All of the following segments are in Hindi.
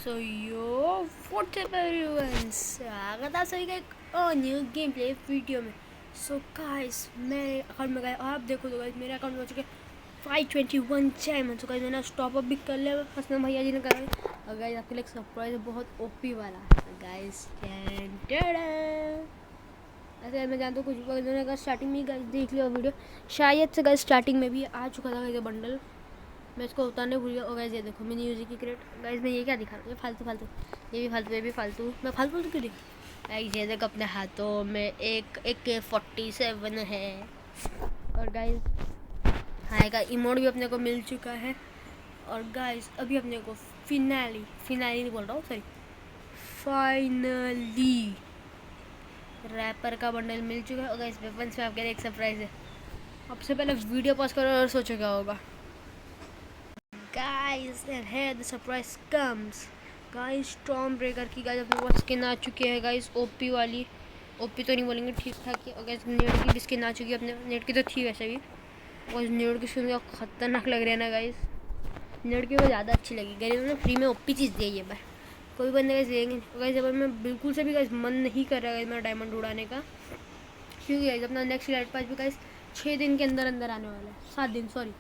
सो यो व्हाट्सअप एवरीवन, स्वागत है सभी का एक न्यू गेम प्ले वीडियो में। सो गाइस मेरे अकाउंट में गाइस आप देखो तो गाइस मेरे अकाउंट में हो चुके 521 डायमंड। सो गाइस मैंने टॉप अप भी कर लिया, हसन भैया जी ने करा। और गाइस आपके लिए एक सरप्राइज है बहुत ओपी वाला गाइस। ऐसे मैं जानता हूँ कुछ लोगों ने स्टार्टिंग में गाइस देख लिया वीडियो, शायद से गाइस स्टार्टिंग में भी आ चुका था गाइस बंडल। मैं इसको उतारने भूल गया। और गाइस ये देखो मिनी यूजी की क्रेट। गाइस मैं ये क्या दिखा रहा हूँ, ये फालतू ये भी फालतू, ये भी फालतू। मैं फालतू क्यों दिखा। गाइस ये देखो अपने हाथों में एक AK-47 है। और गाइस हाई का इमोट भी अपने को मिल चुका है। और गाइस अभी अपने को फिनाली नहीं बोल रहा हूँ, सॉरी, फाइनली रैपर का बंडल मिल चुका है। और गाइस वेपन्स में आपके लिए एक सरप्राइज है। सबसे पहले वीडियो पॉज करो और सोचो क्या होगा। Guys, and here the surprise comes. Guys, storm breaker की गाइस अपने पास स्किन आ चुकी है गाइस, ओपी वाली। ओपी तो नहीं बोलेंगे, ठीक ठाक है। और गाइस नेट की भी स्किन आ चुकी है अपने, नेट की तो थी वैसे भी। और नेट की स्किन खतरनाक लग रही है ना गाइस, नेट की वो ज़्यादा अच्छी लगी। गाइस उन्होंने फ्री में ओपी चीज़ दी है ये बार, कोई बंदे गाइस लेंगे। गाइस अब मैं बिल्कुल से भी गाइस मन नहीं कर रहा गाइस मेरा डायमंड उड़ाने का, क्योंकि गाइस अपना नेक्स्ट इलाइट पास भी गाइस 6 दिन के अंदर अंदर आने वाला है। 7 दिन, सॉरी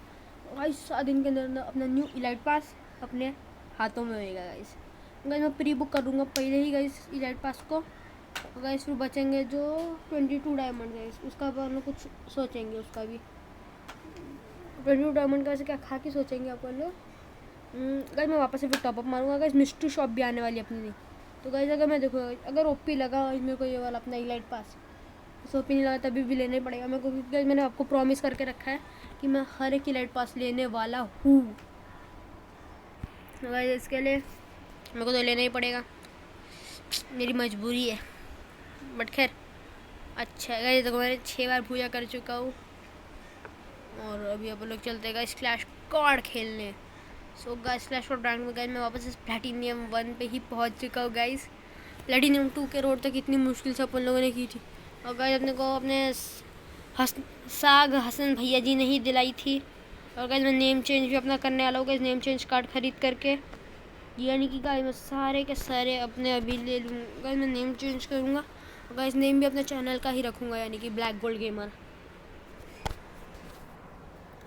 गाइस, 7 दिन के अंदर अपना न्यू इलाइट पास अपने हाथों में होएगा गाइस। गाइस मैं प्री बुक कर दूँगा पहले ही गाइस इलाइट पास को। गाइस फिर बचेंगे जो 22 डायमंड गाइस, उसका अपन लोग कुछ सोचेंगे। उसका भी 22 डायमंड का वैसे क्या खा के सोचेंगे अपन लोग। गाइस मैं वापस से फिर टॉपअप मारूंगा गाइस। मिस्ट्री शॉप भी आने वाली अपनी। तो गाइस अगर मैं देखो अगर ओपी लगा मेरे को ये वाला अपना इलाइट पास, ओपी नहीं लगा तभी भी लेना ही पड़ेगा मेरे को, क्योंकि मैंने आपको प्रॉमिस करके रखा है कि मैं हर एक इलाइट पास लेने वाला हूँ। गाइस इसके लिए मेरे को तो लेना ही पड़ेगा, मेरी मजबूरी है। बट खैर अच्छा है गाइस, देखो मैंने 6 बार पूजा कर चुका हूँ। और अभी अपन लोग चलते हैं क्लैश स्क्वाड खेलने। So guys clash squad rank में गाइस मैं वापस प्लैटिनियम 1 पे ही पहुँच चुका हूँ गाइस। प्लैटिनियम 2 के रोड तक इतनी मुश्किल से अपन लोगों ने की थी। और गाइस अपने को अपने साग हसन भैया जी ने ही दिलाई थी। और गाइस मैं नेम चेंज भी अपना करने वाला हूँ गाइस, नेम चेंज कार्ड खरीद करके, यानी कि गाइस मैं सारे के सारे अपने अभी ले लूँगा गाइस। मैं नेम चेंज करूँगा और गाइस नेम भी अपने चैनल का ही रखूँगा, यानी कि ब्लैक गोल्ड गेमर।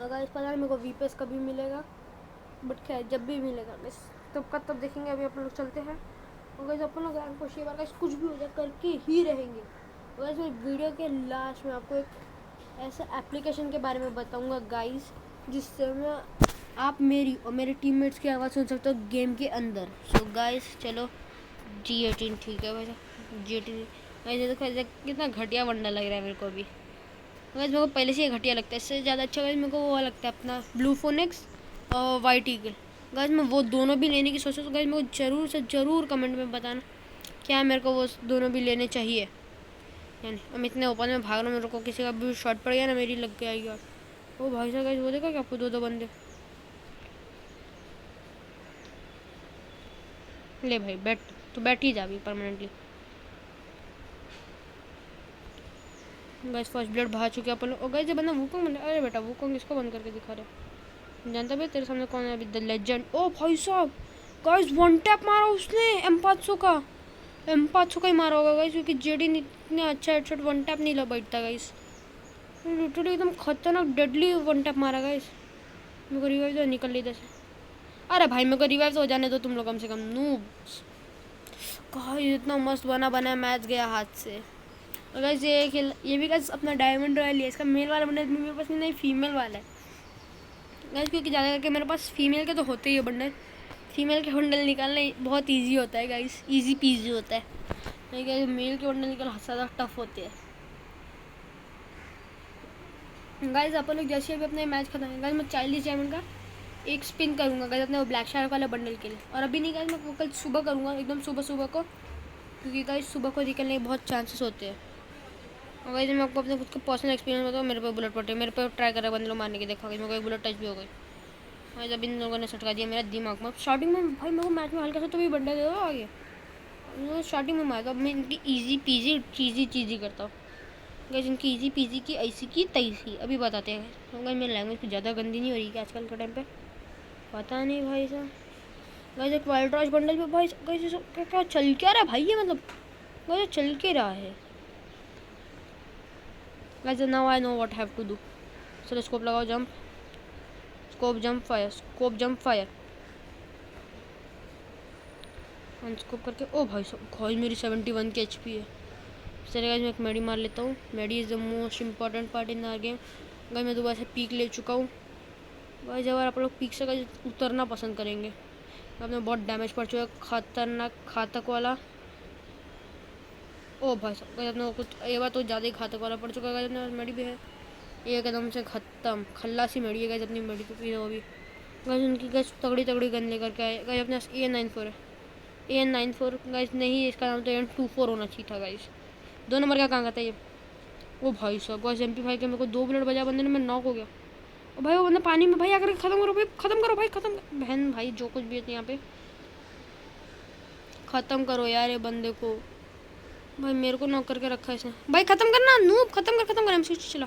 और गाइस पता नहीं मेरे को वीपीएस कभी मिलेगा, बट खैर जब भी मिलेगा गाइस तब का तब देखेंगे। अभी अपन लोग चलते हैं। और गाइस अपन लोग रैंक पुश बार गाइस कुछ भी हो जाए करके ही रहेंगे। और गाइस मैं वीडियो के लास्ट में आपको एक ऐसा एप्लीकेशन के बारे में बताऊंगा गाइस, जिससे मैं आप मेरी और मेरे टीममेट्स की आवाज़ सुन सकते हो गेम के अंदर। सो गाइस चलो G18 ठीक है वैसे G18 गाइस। देखो कितना घटिया बंडल लग रहा है मेरे को अभी। गाइस मेरे को पहले से ये घटिया लगता है, इससे ज़्यादा अच्छा गाइस मेरे को वो लगता है अपना ब्लू फोनिक्स और वाइट ईगल। गाइस मैं वो दोनों भी लेने की सोचा, तो गाइस मेरे को ज़रूर से ज़रूर कमेंट में बताना क्या मेरे को वो दोनों भी लेने चाहिए। यानी हम इतने ओपन में भाग रहे हैं, मेरे को किसी का भी शॉट पड़ गया ना मेरी लग गया यार। वो भाई साहब गाइस वो देखा क्या आपको 2 बंदे। ले भाई बैठ, तो बैठ ही जा भी परमानेंटली। गाइस फर्स्ट ब्लड भाग चुके अपन लोग। और गाइस ये बंदा वुकोंग बंदा, अरे बेटा वुकोंग इसको बंद करके दिखा रहे, जानता भी तेरे सामने कौन है अभी, द लेजेंड। ओ भाई साहब गाइस 1 टैप मारा उसने M500 का, M500 का ही मारा होगा गाइस, क्योंकि जेडी इतने अच्छा हेडशॉट 1 टैप नहीं बैठता गाइस। लिटरली एकदम खतरनाक डेडली 1 टैप मारा गाइस। मेरे को रिवाइव तो निकल ली इधर से। अरे भाई मेरे को रिवाइव तो हो जाने दो तुम लोग कम से कम। नूब्स गाइस इतना मस्त बना मैच गया हाथ से। और गाइस ये भी गाइस अपना डायमंड रॉयल है, इसका मेल वाला बंडल मेरे पास नहीं, फीमेल वाला है गाइस, क्योंकि ज़्यादा करके मेरे पास फीमेल के तो होते ही है बंडल। फीमेल के बंडल निकालना बहुत ईजी होता है गाइस, ईजी पीजी होता है। नहीं गाइस मेल के बंडल निकालना ज़्यादा टफ होते हैं गाइस। अपन लोग जैसे अभी अपने मैच खत्म है गाइस, मैं 40 डायमंड का एक स्पिन करूँगा गाइस अपने वो ब्लैक शार्क वाला बंडल के लिए। और अभी नहीं गाइस, मैं वो कल सुबह करूँगा, एकदम सुबह को, क्योंकि गाइस सुबह को निकलने के बहुत चांसेस होते हैं। और गाइस मैं आपको अपने खुद का पर्सनल एक्सपीरियंस बताऊँ, मेरे पे बुलेट पड़े, मेरे पे ट्राई कर रहा है बंदे लोग मारने की, देखा मेरे को एक बुलेट टच भी हो गई। गाइस अभी इन लोगों ने सटका दिया मेरा दिमाग में। स्टार्टिंग में भाई मेरे को मैच में हल्का सा तो भी बंडल दे दो आगे, स्टार्टिंग में मारा। अब मैं इनकी ईजी पीजी चीज़ी करता हूँ गाइस, इनकी ईजी पीजी की ऐसी की तैसी अभी बताते हैं। गाइस मेरी लैंग्वेज कुछ ज़्यादा गंदी नहीं हो रही है आजकल के टाइम पे, पता नहीं भाई साहब। गाइस एक वाइल्ड रॉच बंडल पे भाई गाइस क्या क्या चल क्या रहा है भाई, ये मतलब गाइस चल के रहा है guys. Now I know what have to do. चलो स्कोप लगाओ, jump, scope jump fire, scope jump fire, unscope करके। ओ भाई साहब गाइस मेरी 71 की एचपी है। चलिए गाइस मैं एक मेडी मार लेता हूँ। Medi is the most important part in our game. Guys मैं दोबारा से पीक ले चुका हूँ गाइस। अगर आप लोग पीक से गाइस उतरना पसंद करेंगे, आपने बहुत डैमेज पड़ चुका है, खतरनाक घातक वाला। ओ भाई साहब गाइस अपने कुछ ये बात तो ज़्यादा ही घातक वाला पड़ चुका है गाइस। अपने मेडी भी है ये एकदम से ख़त्म, खल्लासी मेडी है गाइस अपनी मेडी तो भी वो भी गाइस। उनकी गाइस तगड़ी तगड़ी गन लेकर के आए गाइस। अपने पास AN-94 है, AN-94 गाइस नहीं, इसका नाम तो AN-24 होना चाहिए था गाइस। 2 नंबर का कहाँ था ये। ओ भाई साहब गाइस MP5 के मेरे को 2 बुलेट बजा बंदे ने, मैं नॉक हो गया। ओ भाई वो बंदा पानी में भाई आकर ख़त्म करो भाई, ख़त्म करो भाई, ख़त्म बहन भाई जो कुछ भी है यहाँ पे ख़त्म करो यार ये बंदे को। भाई मेरे को नॉक करके रखा है इसने भाई, ख़त्म करना नूब, ख़त्म कर M60 चला।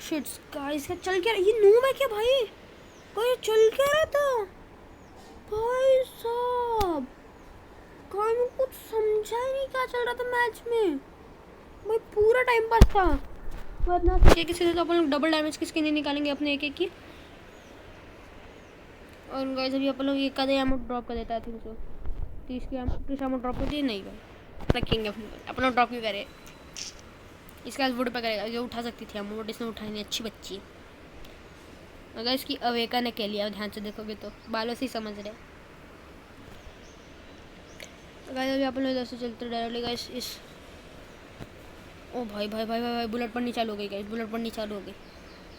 शिट्स गाइस का चल क्या ये नूब है क्या भाई, कोई चल क्या रहा था भाई साहब। कोई मैं कुछ समझा ही नहीं क्या चल रहा था मैच में भाई, पूरा टाइम पास था। वो अपना किसी से तो अपन लोग डबल डैमेज किसके नहीं निकालेंगे अपने एक एक की। और गाइस अभी अपन लोग एक का एमो ड्रॉप कर देता है, थिंक सो 30 एमो ड्रॉप होती है नहीं भाई, रखेंगे अपन लोग ड्रॉप भी करे। इसका वुड पे करेगा, जो उठा सकती थी एमो इसने उठाई नहीं, अच्छी बच्ची है। अगर इसकी अवेका ने कह लिया ध्यान से देखोगे तो बालों से ही समझ रहे। गाइस अभी अपन लोग इधर से चलते डायरेक्टली गाइस इस। ओ भाई भाई भाई भाई, भाई बुलेट पड़नी चालू हो गई गाइस, बुलेट पड़नी चालू हो गई।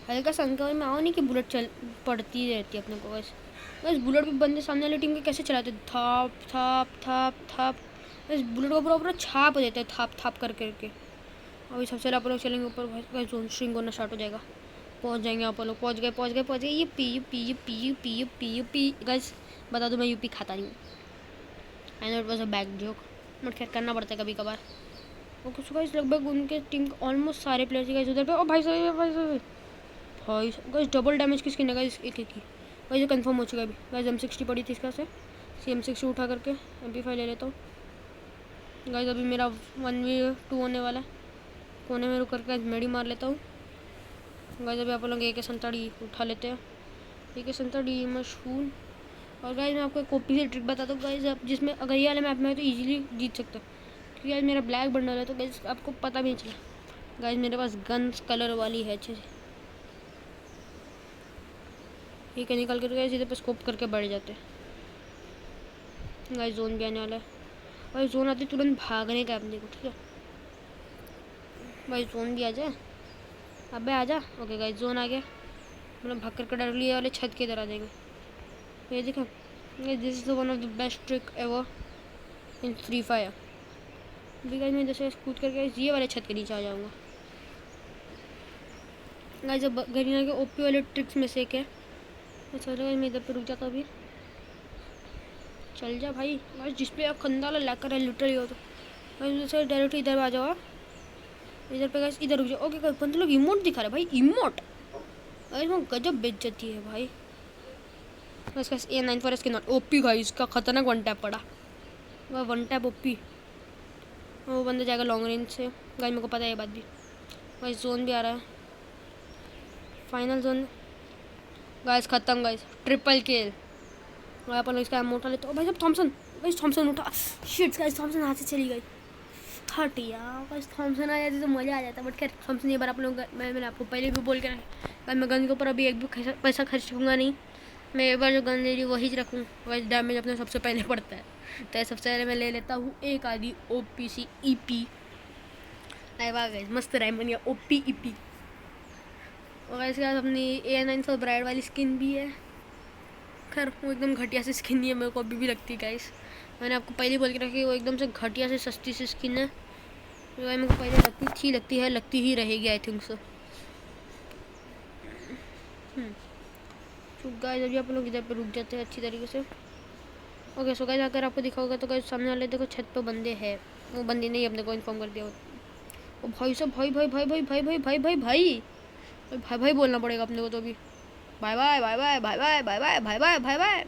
हल्का संख्या में आओ नहीं कि बुलेट चल पड़ती रहती है अपने को गाइस। गाइस बुलेट भी बंदे सामने वाली टीम के कैसे चलाते, थाप थाप थाप थाप गाइस, बुलेट को पूरा पूरा छाप देते हैं थाप थाप कर करके। अभी सबसे पहले अपन लोग चलेंगे ऊपर गाइस, जोन स्ट्रिंग होना स्टार्ट हो जाएगा। पहुंच जाएंगे अपन लोग, पहुंच गए। ये पी गाइस बता दो मैं यूपी खाता नहीं हूँ, I know it was a back joke but खैर करना पड़ता है कभी कभार। ओके सो गाइस लगभग उनके टीम के ऑलमोस्ट सारे प्लेयर्स गाइस उधर पे। ओ भाई साहब भाई गाइस डबल डैमेज किसकी ने गाइस, एक ही गाइस कंफर्म हो चुका है अभी गाइस। M60 पड़ी थी इसका से CM60 उठा करके MP5 ले लेता हूँ गाइस। अभी मेरा 1v2 होने वाला है, कोने में रुक करके मेडी मार लेता हूँ गाइस। अभी आप लोग AK-47 उठा लेते हैं, AK-47 मशहूर। और गाइस मैं आपको एक कॉपी से ट्रिक बताता हूँ गाइस, आप जिसमें अगर ये वाले मैप में तो इजीली जीत सकते हो, क्योंकि गाइस मेरा ब्लैक बंडल है तो गाइस आपको पता भी नहीं चला गाइस मेरे पास गन्स कलर वाली है अच्छे से। ठीक है निकल कर गाइस इधर पे स्कोप करके बढ़ जाते हैं गाइस। जोन भी आने वाला है भाई, जोन आते तुरंत भागने का अपने को, ठीक है भाई जोन भी आ जाए। अबे आ जा। ओके गाइस जोन आ गया, मतलब भाग करके डायरेक्टली ये वाले छत की तरह आ जाएंगे। ये देखो this is one of the best trick ever in free fire. अभी गाइस मैं जैसे कूद करके ये वाले छत के नीचे आ जाऊँगा गाइस। जब गरीना के OP वाले ट्रिक्स में से एक है। अच्छा गाइस मैं इधर पे रुक जाता हूँ, चल जा भाई गाइस। डिस्प्ले आप खंडाला लैकर है लिटरली हो तो गाइस जैसे डायरेक्ट इधर आ जाओ, इधर पे गाइस इधर रुक जाओ। ओके गाइस बंदे लोग इमोट दिखा रहे भाई, इमोट गाइस वो गजब बेइज्जती है भाई। गाइस A-94 इसके नॉट OP गाइस का खतरनाक वन टैप पड़ा, वह वन टैप OP। वो बंदा जाएगा लॉन्ग रेंज से गाइस, मेरे को पता है ये बात भी। गाइस जोन भी आ रहा है, फाइनल जोन गाइस खत्म गाइस, ट्रिपल किल। और अपन लोग इसका एमो उठा लेते। भाई साहब थॉमसन उठा, शिट गाइस थॉमसन हाथ से चली गई। हट यार गाइस थॉमसन आ जाती तो मज़ा आ जाता, बट खैर थॉमसन ये बार आप लोग मैंने आपको पहले भी बोल के रखा, मैं गन के ऊपर अभी एक भी पैसा खर्चूंगा नहीं। मैं एक बार जो गन ले रही वही रखूँ, वैसे डैमेज अपने सबसे पहले पड़ता है, तो सबसे पहले मैं ले लेता हूँ एक आदि OPC EP। अरे वाह गाइस मस्त रैम बन गया OP EP। और इसके बाद अपनी AN-94 ब्राइड वाली स्किन भी है, खैर वो एकदम घटिया सी स्किन नहीं है, मेरे को अभी भी लगती है गाइस। मैंने आपको पहले बोल के रखी वो एकदम से घटिया से सस्ती सी स्किन है, जो मेरे को पहले लगती ही रहेगी आई थिंक सो। तो गाइस अभी आप लोग इधर पे रुक जाते हैं अच्छी तरीके से। ओके सो गाइस अगर आपको दिखा होगा तो गाइस सामने वाले देखो छत पे बंदे हैं, वो बंदे नहीं अपने को इन्फॉर्म कर दिया। ओ भाई साहब भाई भाई भाई भाई भाई भाई भाई भाई भाई भाई भाई बोलना पड़ेगा अपने को तो अभी। Bye bye bye bye bye bye bye bye bye bye bye bye.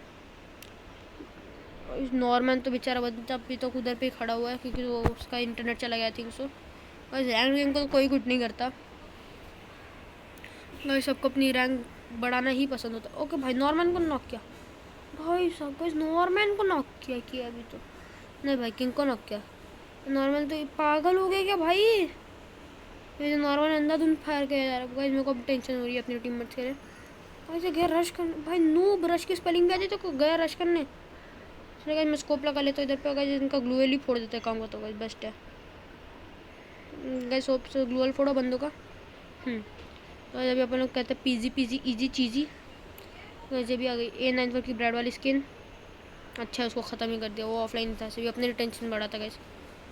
इस नॉर्मन तो बेचारा बंदा अभी तो उधर पे खड़ा हुआ है क्योंकि वो उसका इंटरनेट चला गया थी उसको। और रैंक गेम को तो कोई कुछ नहीं करता, सबको अपनी रैंक बढ़ाना ही पसंद होता। ओके भाई, नॉर्मन को नॉक किया भाई साहब, कोई नॉर्मन को नॉक किया अभी तो नहीं भाई, किंग को नॉक किया। नॉर्मल तो पागल हो गया क्या भाई, ये जो नॉर्मल अंधाधुंध फायर किया जा रहा है। मेरे को टेंशन हो रही है अपने टीममेट्स के लिए। ऐसे गया रश कर भाई, नूब रश की स्पेलिंग क्या थी तो गया रश करने। इसलिए गाइस मैं स्कोप लगा लेता हूँ इधर पे, गाइस इनका ग्लूअल ही फोड़ देते हैं काम को, तो गाइस बेस्ट है गाइस। होप से ग्लूअल फोड़ो बंदों का। तो अभी अपन लोग कहते हैं पीजी पीजी इजी चीजी। वैसे भी आ गई A94 की ब्रांड वाली स्किन। अच्छा, उसको ख़त्म ही कर दिया, वो ऑफलाइन था, से भी अपने टेंशन बढ़ा था गाइस।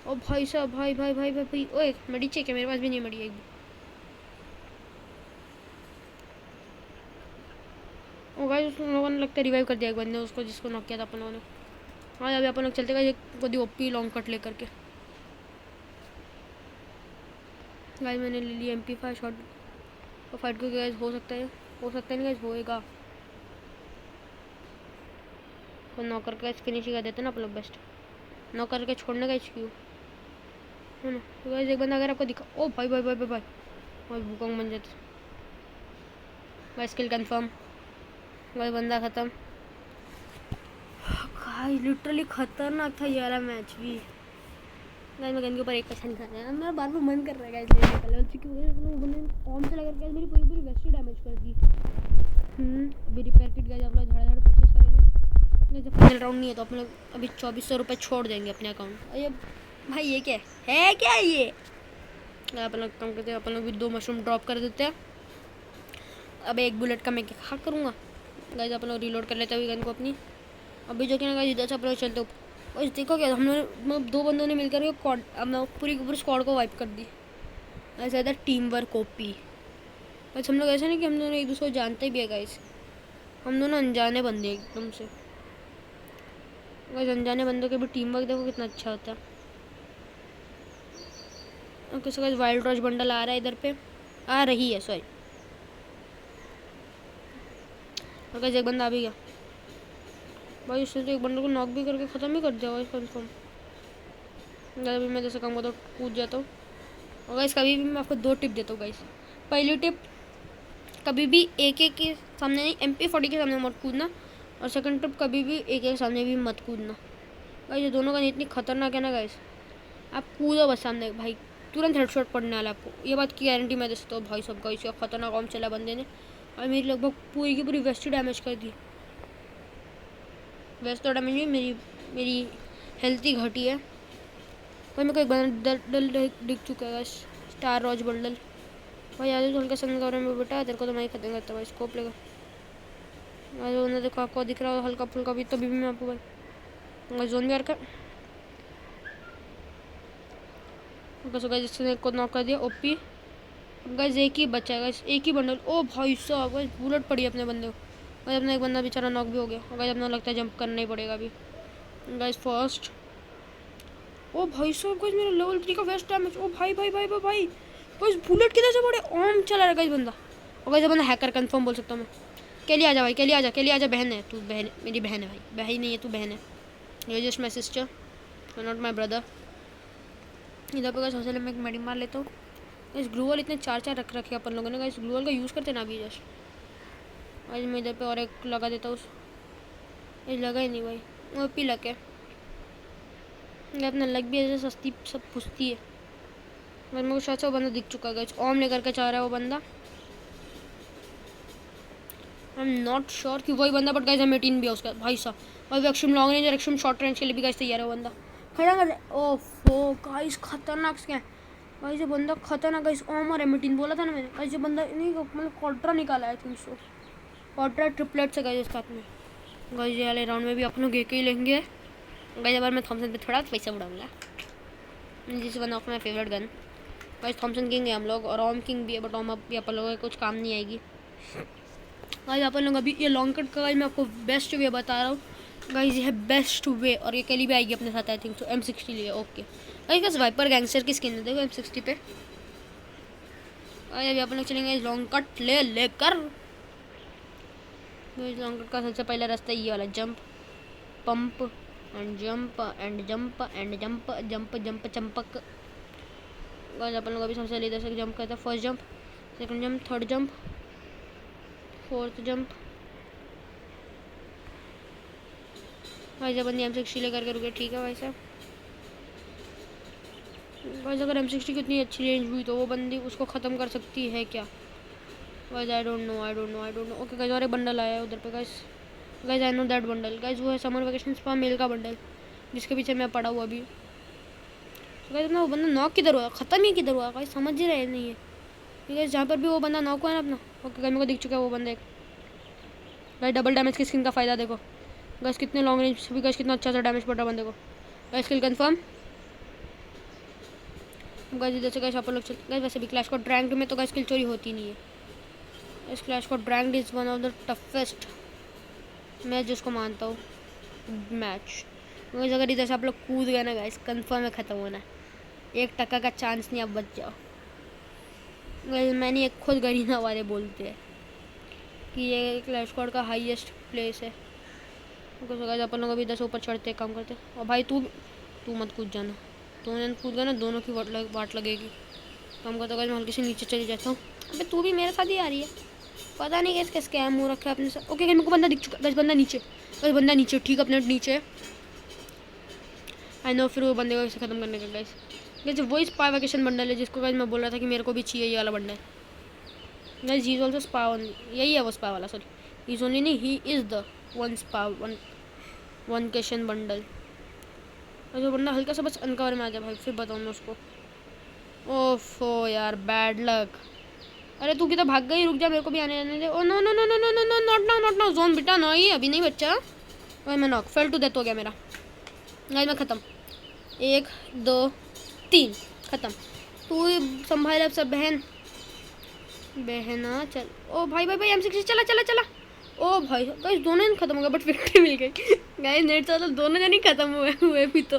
ओ भाई साहब, भाई भाई भाई भाई भाई, ओए मडी चेक है, मेरे पास भी नहीं मडी एक भी। ओ गाइस, उन लोगों ने लगता है रिवाइव कर दिया एक बंदे उसको, जिसको नॉक किया था अपन लोगों ने। हाँ अभी अपन लोग चलते गए एक ओपी लॉन्ग कट लेकर के। गाइस मैंने ले लिया MP5 शॉट और फाइट को गाइस हो सकता है नहीं गाइस, होएगा। तो नॉक करके फिनिशिंग कर देते ना अपन लोग, बेस्ट नॉक करके छोड़ने का क्यों है ना। तो गाइस एक बंदा अगर आपको दिखा, ओ भाई भाई भाई भाई भाई, और भूकंप बन जाते भाई। स्किल कंफर्म भाई, बंदा ख़त्म। गाइस लिटरली खतरनाक था ये वाला मैच भी। गाइस मैं गन के ऊपर एक पैसा नहीं खा रहा है, मेरा बार बार मन कर रहा है गाइस लेने का लेवल 3 की वजह से। बंदे कॉम से लगा के मेरी पूरी वेस्ट डैमेज कर दी। अभी रिपेयर किट गाइस आप लोग धड़ परचेस करेंगे। जब फाइनल राउंड नहीं है तो अपने अभी 2400 रुपये छोड़ देंगे अपने अकाउंट। अरे भाई ये क्या है क्या ये, अपन लोग काम करते हैं, अपन लोग भी 2 मशरूम ड्रॉप कर देते हैं। अब एक बुलेट का मैं क्या करूँगा गाइस, अपन लोग रिलोड कर लेते हैं गन को अपनी। अभी जो कि ना गाइस इधर से अपन लोग चलते हो। और देखो क्या, हम लोग मतलब 2 बंदों ने मिलकर अपना पूरी स्क्वाड को वाइप कर दी। ऐसा था टीम वर्क ओपी। बस हम लोग ऐसा नहीं कि हम दोनों एक दूसरे को जानते भी है गाइस, हम दोनों अनजाने बंदे एकदम से। गाइस अनजाने बंदों के भी टीम वर्क देखो कितना अच्छा होता है। Okay so guys wild roach bundle आ रहा है इधर पे, आ रही है सॉरी। और गाइस एक बंदा आ भी गया भाई, उसने तो एक बंदे को नॉक भी करके ख़त्म ही कर दिया गाइस कंफर्म। अभी मैं जैसे काम करता हूँ कूद जाता हूँ। और गाइस कभी भी मैं आपको 2 टिप देता हूँ गाइस। पहली टिप, कभी भी AK के सामने नहीं, MP40 के सामने मत कूदना। और सेकंड टिप, कभी भी AK के सामने भी मत कूदना। गाइस ये दोनों का इतनी खतरनाक है ना गाइस, आप कूदो बस सामने भाई, तुरंत हेडशॉट पड़ने वाला आपको, ये बात की गारंटी मैं देता हूँ भाई। सब गाइस खतरनाक काम चला बंदे ने, और मेरी लगभग पूरी की पूरी वेस्ट डैमेज कर दी। वेस्ट तो डैमेज नहीं, मेरी हेल्थ ही घटी है भाई। मेरे को एक बंडल दिख चुका है स्टार रॉच बंडल भाई। आगे चल के संग कवर में बेटा, तेरे को तो मैं ही खत्म करता भाई, स्कोप लेगा। आज उन्हें देखो आपको दिख रहा हो हल्का फुल्का भी, तो भी मैं आपको भाई जोन भी कर गाइस, जिसने को नॉक कर दिया ओपी। गाइस एक ही बचा है गाइस, एक ही बंडल। ओ भाई साहब गाइस बुलेट पड़ी अपने बंदे को गाइस, अपना एक बंदा बेचारा नॉक भी हो गया। गाइस अपना लगता है जंप करना ही पड़ेगा अभी गाइस फर्स्ट। ओ भाई साहब गाइस मेरा लेवल 3 का वेस्ट डैमेज। ओ भाई भाई भाई भाई भाई गाइस बुलेट किधर से पड़े, ओम चला रहा गाइस बंदा। और गाइस बंदा हैकर कंफर्म बोल सकता हूँ मैं। केली आजा भाई, केली आजा, बहन है तू, बहन मेरी बहन है भाई, बहन नहीं है तू, बहन है। You just my sister, not my brother. इधर पे गाइस हौसले में एक मेडी मार लेता हूँ। इस ग्लूवल इतने 4 रख रखे अपन लोगों ने गाइस, ग्लूवल का यूज़ करते ना अभी जस्ट। आज मैं इधर पे और एक लगा देता हूँ, ये लगा ही नहीं भाई, वो पी लगे अपना लग भी ऐसे सस्ती सब पूछती है। मेरे को शायद से वो बंदा दिख चुका है गाइस, ओम लेकर के चाह रहा है वो बंदा। आई एम नॉट श्योर कि वही बंदा, बट गाइस M18 भी है उसका भाई साहब। और एक्सट्रीम लॉन्ग रेंज और एक्सट्रीम शॉर्ट रेंज के लिए भी गाइस तैयार है वो बंदा। खतरनाक, ओफो गाइस खतरनाक स्कैन गाइस, ये बंदा खतरनाक गाइस। ओम और M18 बोला था ना मैंने गाइस, ये बंदा नहीं मतलब क्वाड्रा निकाला है 300 क्वाड्रा ट्रिपलेट से गाइस साथ में। गाइस ये वाले राउंड में भी अपन लोग एक ही लेंगे गाइस। अब मैं थॉमसन पे थोड़ा पैसा उड़ाऊंगा, जिस one of my favourite gun guys. Thompson king है हम लोग, और ओम किंग भी है, बट ओम अब भी अपन लोगों को कुछ काम नहीं आएगी गाइस। अपन लोग अभी ये लॉन्ग कट का गाइस मैं आपको बेस्ट वे बता रहा हूँ गाइस, ये है बेस्ट वे। और ये कली भी आएगी अपने साथ आई थिंक तो M60 लिए। ओके गाइस वाइपर गैंगस्टर की स्किन है देखो M60 पे। अभी अपन लोग चलेंगे लॉन्ग कट लेकर। लॉन्ग कट का सबसे पहला रास्ता ये वाला, jump pump and jump and jump and jump jump jump चंपक। गाइस अपन लोग अभी सबसे इधर से जंप करते हैं। First jump, second jump, third jump, fourth jump. भाई जब बंदी M60 लेकर के रुके, ठीक है भाई साहब। गाइस अगर M60 की इतनी अच्छी रेंज हुई तो वो बंदी उसको ख़त्म कर सकती है क्या? Guys I don't know, I don't know, I don't know. Okay guys और एक बंडल आया है उधर पे guys. Guys I know that bundle guys, वो है समर वेकेशन स्पा मेल का बंडल जिसके पीछे मैं पड़ा हुआ अभी। गाइस अपना वो बंदा नॉक किधर हुआ, ख़त्म ही किधर हुआ गाइस, समझ ही रहे नहीं है। गाइस जहाँ पर भी वो बंदा नॉक हुआ है ना अपना, ओके गाइस मेरे को दिख चुका है वो बंदा एक। गाइस डबल डैमेज की स्किन का फ़ायदा देखो गाइस, कितने लॉन्ग रेंज से भी गाइस कितना अच्छा सा डैमेज पड़ रहा बंदे को। गाइस किल कंफर्म। गाइस इधर से गाइस अपन लोग चल। गाइस वैसे भी क्लैश को रैंक्ड में तो गाइस किल चोरी होती नहीं है। इस क्लैश को ranked is one of the toughest match जिसको मानता हूँ मैच। गाइस अगर इधर से आप लोग कूद गए ना गाइस, कंफर्म है ख़त्म होना, 1% का चांस नहीं, आप बच जाओ। गाइस मैंने एक खुद गरीना वाले बोलते हैं कि ये क्लैश स्क्वाड का हाईएस्ट प्लेस है। तो गाइस अपन लोग अभी इधर से ऊपर चढ़ते काम करते। और भाई तू मत कूद जाना, तूने कूद गया ना दोनों की वाट लगेगी। काम करता गाइस मैं हल्की से नीचे चली जाता हूँ। अबे तू भी मेरे साथ ही आ रही है, पता नहीं कैसे स्कैम हो रखा है अपने साथ। ओके मेरे को बंदा दिख चुका गाइस, बंदा नीचे गाइस, बंदा नीचे ठीक अपने नीचे। आई नो फिर वो बंदे को इसे ख़त्म करने का गाइस। गाइस वही स्पा वेकेशन बंडल है जिसको गाइस मैं बोल रहा था कि मेरे को भी चाहिए ये वाला bundle. Guys he is also spa only, यही है वो स्पा वाला, सॉरी ही इज ओनली नहीं, he is the one spa one cation bundle. और जो बंदा हल्का सा बस अनकवर में आ गया भाई, फिर बताऊँ मैं उसको। ओफो यार बैड लक। अरे तू किधर भाग गई, रुक जा मेरे को भी आने दे। Oh no no no no no no no not now, not now zone बेटा, नहीं अभी नहीं बच्चा। भाई मैं नॉक, फेल टू डेथ हो गया मेरा गाइस, मैं ख़त्म। 1 2 3 ख़त्म। तू संभाल अब सब बहना चल। ओ भाई भाई भाई M60 चला चला चला। ओ भाई गाइस दोनों जन खत्म हो गए बट विक्ट्री मिल गई गाइस। नेट तो दोनों जन ही खत्म हुए भी तो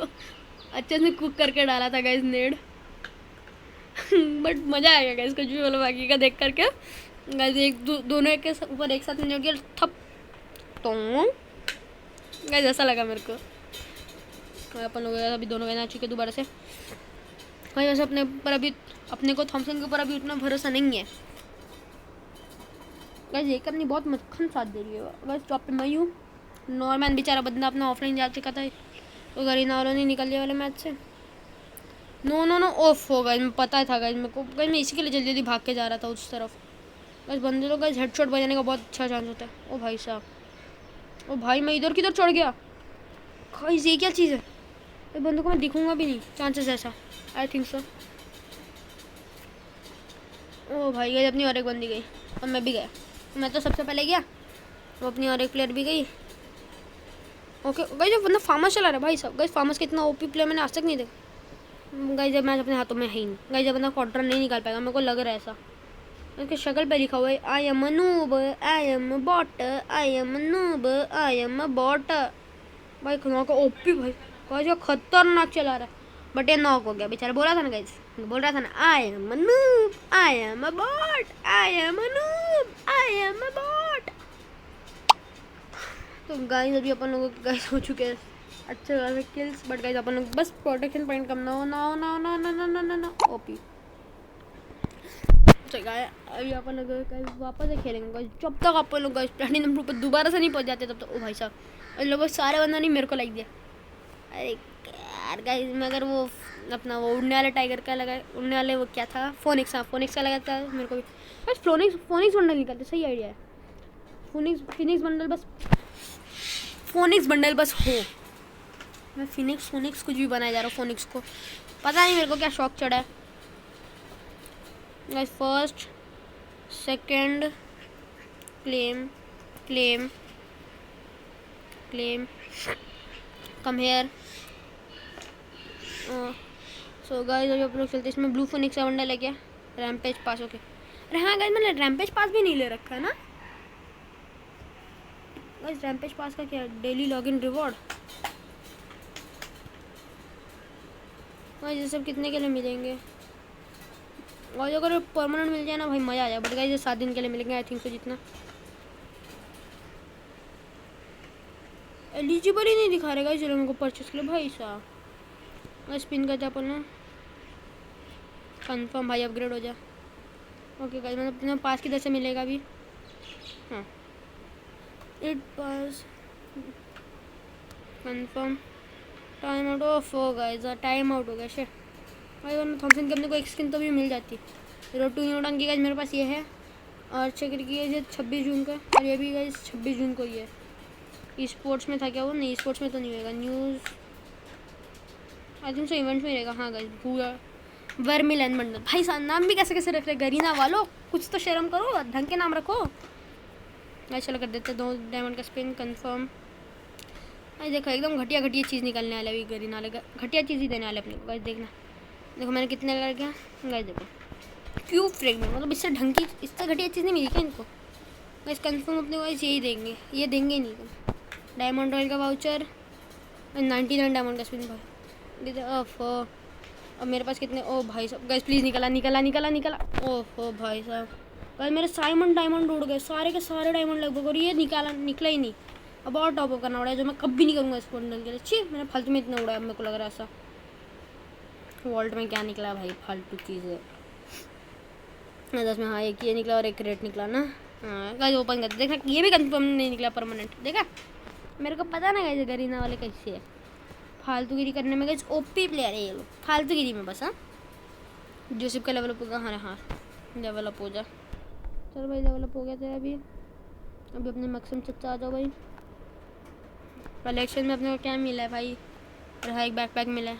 अच्छे से कुक करके डाला था गाइस नेट बट मज़ा आ गया गाइस कुछ भी बोलो बाकी का देख करके। गाइस एक दोनों एक के ऊपर एक साथ नेट गया थप तो गाइस ऐसा लगा मेरे को। अपन लोग अभी दोनों गए आ चुके दोबारा से गाइस। वैसे अपने पर अभी अपने को थॉमसन के ऊपर अभी उतना भरोसा नहीं है गाइस। ये अपनी बहुत मक्खन साथ दे रही है गाइस। टॉप पे मैं ही हूँ, नॉर्मैन बेचारा बंदा अपना ऑफलाइन जा चुका था तो गरीना वालों नहीं निकल लिया वाले मैच से। नो नो नो ऑफ हो गाइस, मैं पता था गाइस मेरे को गाइस, मैं इसी के लिए जल्दी जल्दी भाग के जा रहा था उस तरफ गाइस। बंदे लोग गाइस हेडशॉट बजाने का बहुत अच्छा चांस होता है। ओ भाई साहब, ओ भाई मैं इधर किधर चढ़ गया गाइस, ये क्या चीज़ है? इस बंदे को मैं दिखूंगा भी नहीं, चांसेस ऐसा आई थिंक सो। ओ भाई गाइस अपनी और एक बंदी गई और मैं भी गया, मैं तो सबसे पहले गया, वो अपनी और एक प्लेयर भी गई। ओके गाइस जब बंदा फार्मस चला रहा है भाई साहब, गाइस फार्मस का इतना ओपी प्लेयर मैंने आज तक नहीं देखा गाइस। जब मैच अपने हाथों में है ही नहीं गाइस, जब बंदा क्वार्टर नहीं निकाल पाएगा, मेरे को लग रहा है ऐसा। उसके शक्ल पे लिखा हुआ है I am a noob, I am a bot, I am a noob, I am a bot. भाई नॉक ओपी भाई गाइस, ये खतरनाक चला रहा है बट ये नॉक हो गया बेचारा। बोला था ना गाइस, बोल रहा था ना I am a noob, I am a bot, I am a noob, I am a bot. तो गाइस अभी अपन लोगों के गाइस हो चुके हैं अच्छे खासे किल्स बट गाइस अपन लोग बस प्रोटेक्शन पॉइंट कम ना हो ना हो ना हो ना ना ना ना ना ना ओपी। चल गाइस अभी अपन लोग गाइस वापस से खेलेंगे गाइस, जब तक अपन लोग गाइस प्लैटिनम ग्रुप पर दोबारा से नहीं पहुंच जाते तब तक। ओ भाई साहब इन लोगों सारे बंदा नहीं मेरे को लाइक दिया। अरे यार गाइस मगर वो अपना वो उड़ने वाले टाइगर का लगा, उड़ने वाले वो क्या था, फोनिक्स, हाँ फोनिक्स का लगा था मेरे को भी बस। फोनिक्स बंडल निकलते, सही आइडिया है। फिनिक्स बंडल बस, फोनिक्स बंडल बस हो। मैं फोनिक्स कुछ भी बनाया जा रहा हूँ फोनिक्स को, पता नहीं मेरे को क्या शौक चढ़ा है guys. First second claim claim claim come here. So guys अभी आप लोग चलते, इसमें ब्लू फोनिक्स का बंडल है क्या? रैम्पेज पास, ओके। अरे हाँ गाइस मैंने रैम्पेज पास भी नहीं ले रखा है ना गाइस। रैम्पेज पास का क्या, डेली लॉगिन रिवॉर्ड गाइस, ये सब कितने के लिए मिलेंगे? और अगर परमानेंट मिल जाए ना भाई मज़ा आ जाए, बट गाइस ये 7 दिन के लिए मिलेंगे आई थिंक सो जितना। एलिजिबल ही नहीं दिखा रहेगा इस रंग को परचेस के लिए भाई साहब। स्पिन करते अपन ना, कंफर्म भाई, अपग्रेड हो जा। ओके गाइस, मतलब अपने पास किधर से मिलेगा अभी? हाँ, it pass confirm, time out of हो गाइस, टाइम आउट हो गया शे भाई। वरना थॉमसन की अपने को एक स्किन तो भी मिल जाती। रोटू यूडान की गाइस मेरे पास ये है, और चक्र की ये 26 जून का, और ये भी गाइस 26 जून को ही है। ई स्पोर्ट्स में था क्या वो? नहीं, स्पोर्ट्स में तो नहीं होगा। News I think so event में रहेगा। हाँ गाइस, पूरा वर्मिलन बंडल भाई साहब, नाम भी कैसे कैसे रख रहे गरीना वालों, कुछ तो शर्म करो, ढंग के नाम रखो। मैं चलो कर देते 2 डायमंड का स्पिन कंफर्म। अरे देखो एकदम घटिया घटिया चीज़ निकलने वाला अभी, गरीना वाले घटिया चीज़ ही देने वाले अपने को गाइस। देखना, देखो मैंने कितने लगा क्या गाइस, देखो क्यूब फ्रेगमेंट, मतलब इससे ढंग की, इससे घटिया चीज़ नहीं मिली क्या इनको गाइस? कंफर्म अपने को यही देंगे, ये देंगे नहीं। डायमंड रॉयल का वाउचर, 99 डायमंड का स्पिन भाई। अब मेरे पास कितने? ओ भाई साहब गाइस प्लीज़ निकला निकला निकला निकला। ओहो भाई साहब गाइस, मेरे साइमन डायमंड उड़ गए, सारे के सारे डायमंड लगभग, और ये निकला ही नहीं। अब और टॉप अप करना पड़ा है, जो मैं कभी नहीं करूँगा इस बंडल के लिए। छी, मैंने फालतू में इतना उड़ाया, मेरे को लग रहा है ऐसा। वॉल्ट में क्या निकला भाई, फालतू चीज़ है। 10 में हाँ, एक ये निकला और एक रेट निकला ना। हाँ गाइस, ओपन करते देखा, ये भी कंफर्म नहीं निकला परमानेंट। देखा, मेरे को पता ना गाइस गरीना वाले कैसे है, फालतूगिरी करने में गाइस। ओपी प्लेयर है ये लोग, फालतूगिरी में बस। हाँ, जोसेफ का लेवल अप होगा। हाँ हाँ, लेवल अप हो जा। चलो भाई, लेवल अप हो गया तेरा अभी अपने मैक्सिमम चच्चा आ जाओ भाई। कलेक्शन में अपने को क्या मिला है भाई? रहा एक बैकपैक मिला है,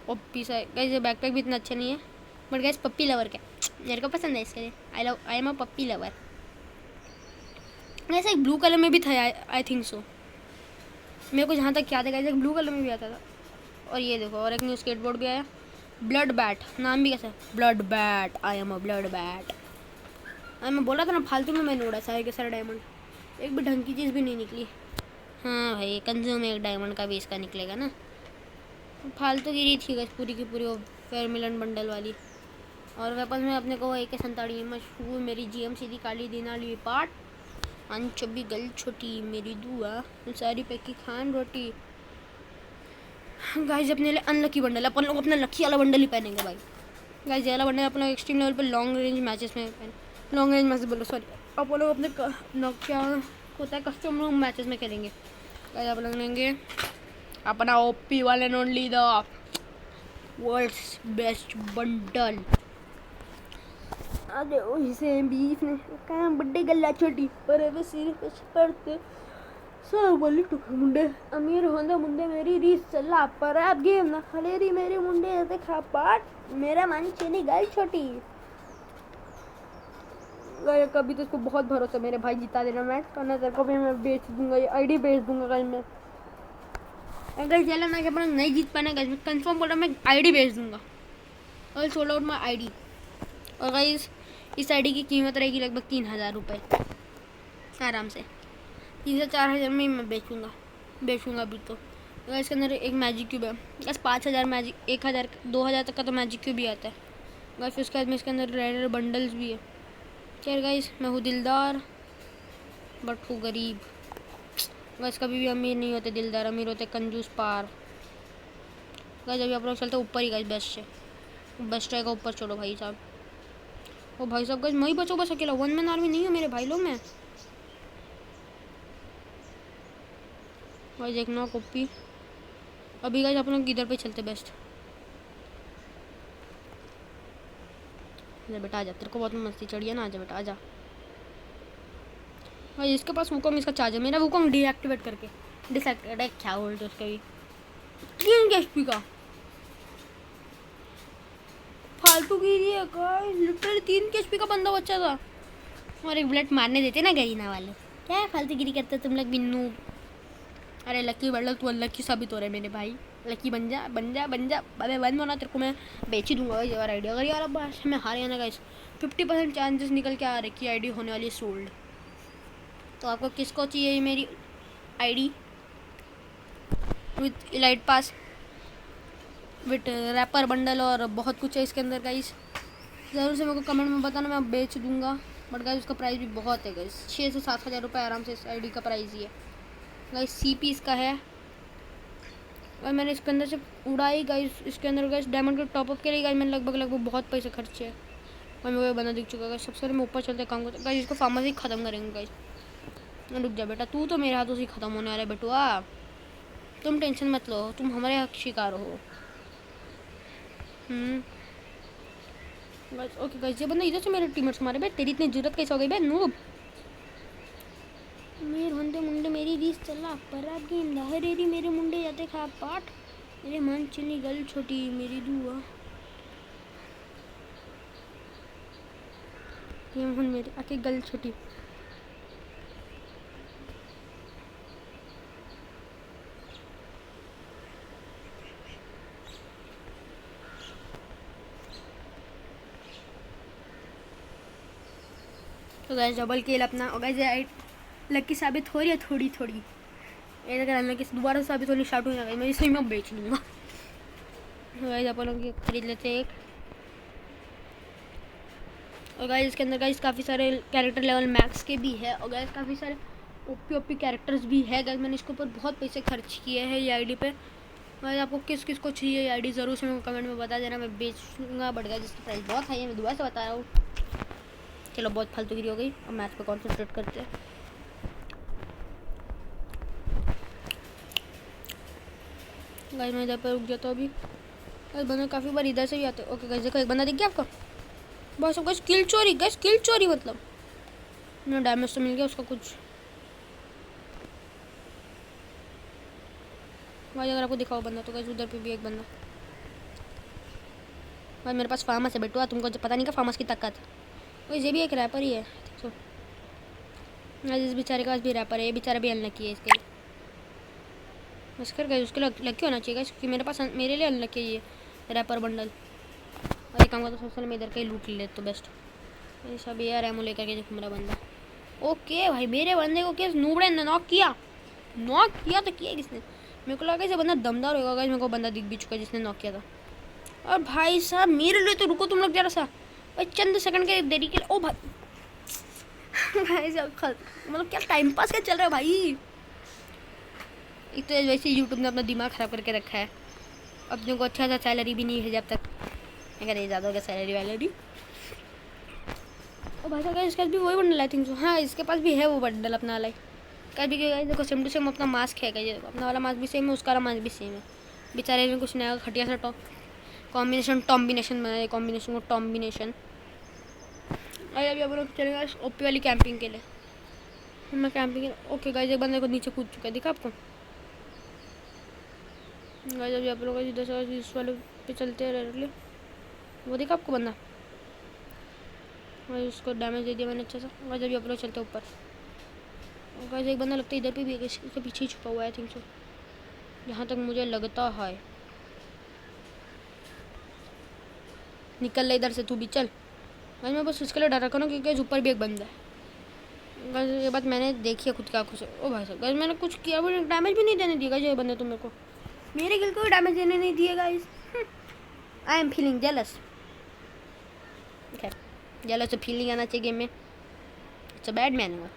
ओपी सा गाइस। ये बैकपैक भी इतना अच्छा नहीं है, बट गाइस पप्पी लवर क्या, मेरे को पसंद है इसके लिए। I am a puppy lover. ऐसा एक ब्लू कलर में भी था आई थिंक सो, मेरे को जहाँ तक याद है गाइस, एक ब्लू कलर में भी आता था। और ये देखो, और एक न्यू स्केटबोर्ड भी आया, ब्लड बैट, नाम भी कैसा है, blood bat. I am a blood bat. मैं बोला था ना, फालतू में मैंने उड़ा सारे के सारे डायमंड, एक भी ढंग की चीज़ भी नहीं निकली। हाँ भाई, कंज्यूम में एक डायमंड का भी इसका निकलेगा ना। फालतू गिरी थी गाइस पूरी की पूरी, वो फेयरमिलन बंडल वाली। और वेपन में अपने को AK-47 मशहूर मेरी GM सीधी काली दीना ली पार्ट अनचबी गल छोटी मेरी दुआ सारी पैकी खान रोटी। गाइस अपने लिए अनलकी बंडल, अपन लोग अपना लकी वाला बंडल ही पहनेंगे भाई। गाइस ये वाला बंडल अपन लोग एक्सट्रीम लेवल पे लॉन्ग रेंज मैचेस में लॉन्ग रेंज मैचेस बोलो सॉरी, अपन लोग अपने क्या होता है कस्टम रूम मैचेस में खेलेंगे गाइस। आप लोग लेंगे अपना OP वाले and only the world's best bundle. अरे इसे बीफ ने कहा बड्डे गल्ला छोटी पर वे सिर्फ पड़ते सब बोली टुकड़े मुंडे अमीर होंदे मुंडे मेरी रीस चला पर अब गेम ना खलेरी मेरे मुंडे ऐसे खा पाट मेरा मन चली गल छोटी। गाइस कभी तो इसको बहुत भरोसा, मेरे भाई जिता देना मैच, वरना तेरे को भी मैं बेच दूंगा, ये आईडी बेच दूंगा गाइस मैं। अगर चला ना कि अपन नहीं जीत पाना गाइस, मैं कंफर्म बोल रहा मैं आईडी बेच दूंगा और सोल्ड आउट माई आईडी। और गाइस इस आईडी की कीमत रहेगी लगभग 3000 रुपये आराम से, 3 से 4000 में ही मैं बेचूंगा अभी तो। इसके अंदर एक मैजिक क्यूब है बस, 5000 मैजिक 1000 2000 तक का तो मैजिक क्यूब भी आता है गाइस। उसके बाद में इसके अंदर रेयर बंडल्स भी है। खैर गाइस मैं हूँ दिलदार बट हूँ गरीब गाइस, कभी भी अमीर नहीं होते दिलदार, अमीर होते कंजूस पार गाइस। अभी आप लोग चलते ऊपर ही गाइस, बेस्ट रहेगा ऊपर। छोड़ो भाई साहब, ओ भाई साहब गाइस मैं ही बचो बस अकेला, 1 मैन आर्मी नहीं हूँ मेरे भाई लोग। मैं भाई देखना कॉपी अभी गाइस आप लोग किधर पे चलते बेस्ट। बेटा आजा, तेरे को बहुत मस्ती चढ़ी है ना, आजा बेटा आजा। भाई इसके पास वुकोंग, इसका चार्जर मेरा वुकोंग डीएक्टिवेट करके डिसएक्टिवेट क्या बोलते उसका भी 3 HP का फालतू गिरी है गाइस, लिटरली 3 HP का बंदा बच्चा था। और एक बुलेट मारने देते ना गरीना वाले, क्या फालतू गिरी करते तुम लोग बिन्नू। अरे लकी बंडल तू अनलकी साबित हो रहा है मेरे भाई, लकी बन जा बन जा बन जा। अबे बंद होना, तेरे को मैं बेच ही दूंगा यार आईडी। अगर यार अब मैं हार गया ना गाइस, 50% चांसेस निकल के आ रहे कि आईडी होने वाली है सोल्ड। तो आपको किसको चाहिए मेरी ID with elite pass with rapper bundle और बहुत कुछ है इसके अंदर गाइस, ज़रूर से मेरे को कमेंट में बताना, मैं बेच दूंगा। बट गाइस उसका प्राइस भी बहुत है गाइस, 6 से 7 हज़ार रुपये आराम से इस आईडी का प्राइस ही है। गाइस सीपी इसका है और मैंने इसके अंदर से उड़ाई गाइस। इसके अंदर गाइस डायमंड के टॉपअप के लिए गाइस मैंने लगभग बहुत पैसे खर्चे हैं और मेरे को बंदा दिख चुका है। सबसे पहले मैं ऊपर चलते काम करते गाइस। इसको फार्मर से ही ख़त्म करेंगे गाइस। रुक जा बेटा, तू तो मेरे हाथों से ख़त्म होने वाला है बेटुआ। तुम टेंशन मत लो, तुम हमारे हक शिकार हो। गाइस ओके गाइस, ये बंदा इधर से मेरे टीममेट्स मारे बे। तेरी इतनी जरूरत कैसे हो गई बे नूब? मेरे होंदे मुंडे मेरी रीस चला पर आपकी लहरेरी मेरे मुंडे जाते खा पाठ मेरे मन चिनी गल छोटी मेरी दुआ ये मन मेरी आके गल छोटी। तो गाइस डबल किल अपना। और गाइस लकी साबित हो रही है थोड़ी थोड़ी। ये अगर अनलकी दोबारा साबित होनी स्टार्ट हो जाएगा मैं इसे मैं बेच लूँगा। तो गाइस अपन लोग खरीद लेते हैं एक। और गाइस इसके अंदर गाइस काफ़ी सारे कैरेक्टर लेवल मैक्स के भी है और गाइस काफ़ी सारे ओपी कैरेक्टर्स भी है गाइस। मैंने इसके ऊपर बहुत पैसे खर्च किए हैं ये आईडी पे। गाइस आपको किस किस को चाहिए ये आईडी ज़रूर से मेरे को कमेंट में बता देना, मैं बेचूँगा। बट गाइस इसकी प्राइस बहुत हाई है, मैं दोबारा से बता रहा हूँ। चलो बहुत फालतूगिरी हो गई, अब मैच पे कॉन्सेंट्रेट करते हैं। गाइस मैं इधर पर रुक जाता हूँ अभी। गाइस बंदे काफ़ी बार इधर से भी आते हैं। ओके गाइस देखो एक बंदा दिख गया आपको। बस गाइस किल चोरी, गाइस किल चोरी मतलब ना डैमेज तो मिल गया उसका कुछ। गाइस अगर आपको दिखाओ बंदा तो गाइस उधर पे भी एक बंदा। भाई मेरे पास फार्मस है बेटुआ, तुमको पता नहीं का फार्मस की ताकत। गाइस ये भी एक रैपर ही है तो इस बेचारे के पास भी रैपर है। ये बेचारा भी अनलकी है इसके लिए। बस कर गए उसके लकी होना चाहिए क्योंकि मेरे लिए अनलकी है ये रैपर बंडल। और एक काम करता सबसे पहले मैं इधर का ही लूट ले तो बेस्ट। ये सब यार एमो लेकर के जो मेरा बंदा। ओके भाई मेरे बंदे को किस नूबड़े ने नॉक किया तो किया किसने? मेरे को लगा ये बंदा दमदार होगा। मेरे को बंदा दिख भी चुका जिसने नॉक किया था। और भाई साहब मेरे लिए तो रुको तुम लोग जरा सा भाई, चंद सेकंड के देरी के लिए। ओ भाई भाई साहब मतलब क्या टाइम पास क्या चल रहा है भाई। एक तो वैसे यूट्यूब ने अपना दिमाग ख़राब करके रखा है। अपने को अच्छा सा सैलरी भी नहीं है जब तक अगर ये ज़्यादा हो गया सैलरी वैलरी। और भाई साहब इसका भी वही बंडल आई थिंक सो। हाँ इसके पास भी है वो बंडल अपना वाला क्या भी क्या देखो सेम टू सेम अपना मास्क है। ये अपना वाला मास्क भी सेम है, उसका वाला मास्क भी सेम है। बेचारे ने कुछ नया खटिया सा कॉम्बिनेशन बनाया कॉम्बिनेशन को टॉम्बिनेशन। अरे अभी अपन लोग चलेगा ओपी वाली कैंपिंग के लिए। मैं कैंपिंग ओके गाइस एक बंदे को नीचे कूद चुका है दिखा आपको। गाइस अभी आप लोग इधर से इस वाले पे चलते हैं वो देखा आपको बंदा। गाइस उसको डैमेज दे दिया मैंने अच्छा सा। गाइस अभी आप लोग चलते हैं ऊपर। गाइस एक बंदा लगता है इधर पे भी इसके पीछे ही छुपा हुआ है आई थिंक सो, जहाँ तक मुझे लगता है। निकल ले इधर से तू भी चल। गाइस मैं बस उसके लिए डर रखा ना क्योंकि ऊपर भी एक बंदा है। गाइस ये बात मैंने देखी है खुद की आंखों से। ओ भाई साहब गाइस मैंने कुछ किया भी डैमेज भी नहीं देने दिया गाइस ये बंदे तो मेरे को मेरे किल को डैमेज देने नहीं दिए guys. I am feeling jealous. Jealous तो फीलिंग आना चाहिए गेम में। इट्स अ बैड मैन हुआ।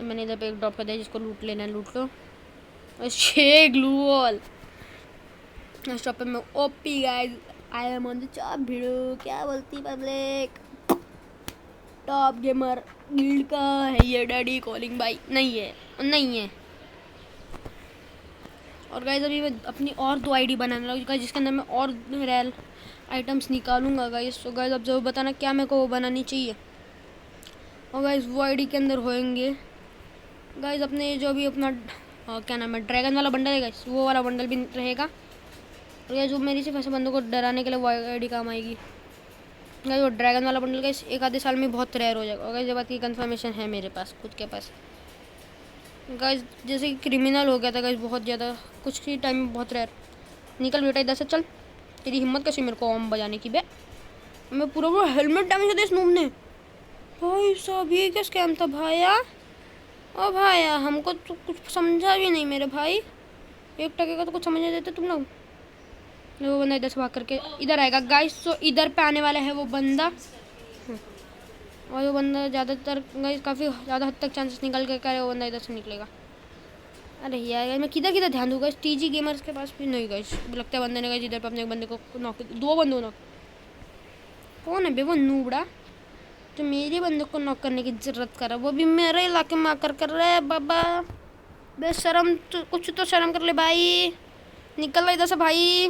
मैंने इधर पे एक ड्रॉप कर दिया जिसको लूट लेना है लूट लो। शे ग्लू वॉल स्टॉप पे मैं OP guys I am on the top video. क्या बोलती पब्लिक टॉप गेमर गिल्ड का है ये डैडी कॉलिंग भाई नहीं है। और गाइस अभी मैं अपनी और 2 आईडी बनाने लगा गाइस जिसके अंदर मैं और रेल आइटम्स निकालूंगा गाइस। तो गाइस अब जरूर बताना क्या मेरे को वो बनानी चाहिए। और गाइस वो आईडी के अंदर होएंगे गाइस अपने जो भी अपना क्या नाम है ड्रैगन वाला बंडल है गाइस वो वाला बंडल भी रहेगा। और गाइस जो मेरी सिर्फ ऐसे बंदों को डराने के लिए वो आईडी काम आएगी। गाइस वो ड्रैगन वाला बंडल गाइस एक आधे साल में बहुत रेयर हो जाएगा। और गाइस ये बात की कंफर्मेशन है मेरे पास खुद के पास। गाइस जैसे कि क्रिमिनल हो गया था गाइस बहुत ज़्यादा कुछ ही टाइम में बहुत रेयर। निकल बेटा इधर से चल। तेरी हिम्मत कैसी मेरे को ओम बजाने की बे। मैं पूरा वो हेलमेट डैमेज दे इस नूब ने। भाई साहब ये क्या स्कैम था भाया। ओ भाया हमको तो कुछ समझा भी नहीं मेरे भाई। 1 टके का तो कुछ समझ नहीं देते तुम लोग। वो बंदा इधर से भाग करके इधर आएगा गाइस। तो इधर पे आने वाला है वो बंदा। और वो बंदा ज़्यादातर गाइस काफ़ी ज़्यादा हद तक चांसेस निकल के करे वो बंदा इधर से निकलेगा। अरे यार मैं किधर किधर ध्यान दूंगा, टीजी गेमर्स के पास भी नहीं गई, लगता है बंदे ने गई इधर पे अपने बंदे को नॉक, दो बंदों नॉक। कौन है बे वो नूबड़ा जो मेरे बंदे को नॉक करने की जरूरत कर रहा है, वो भी मेरे इलाके में आकर कर रहा है। बाबा बेशरम, तो कुछ तो शर्म कर ले भाई, निकल रहा इधर से भाई।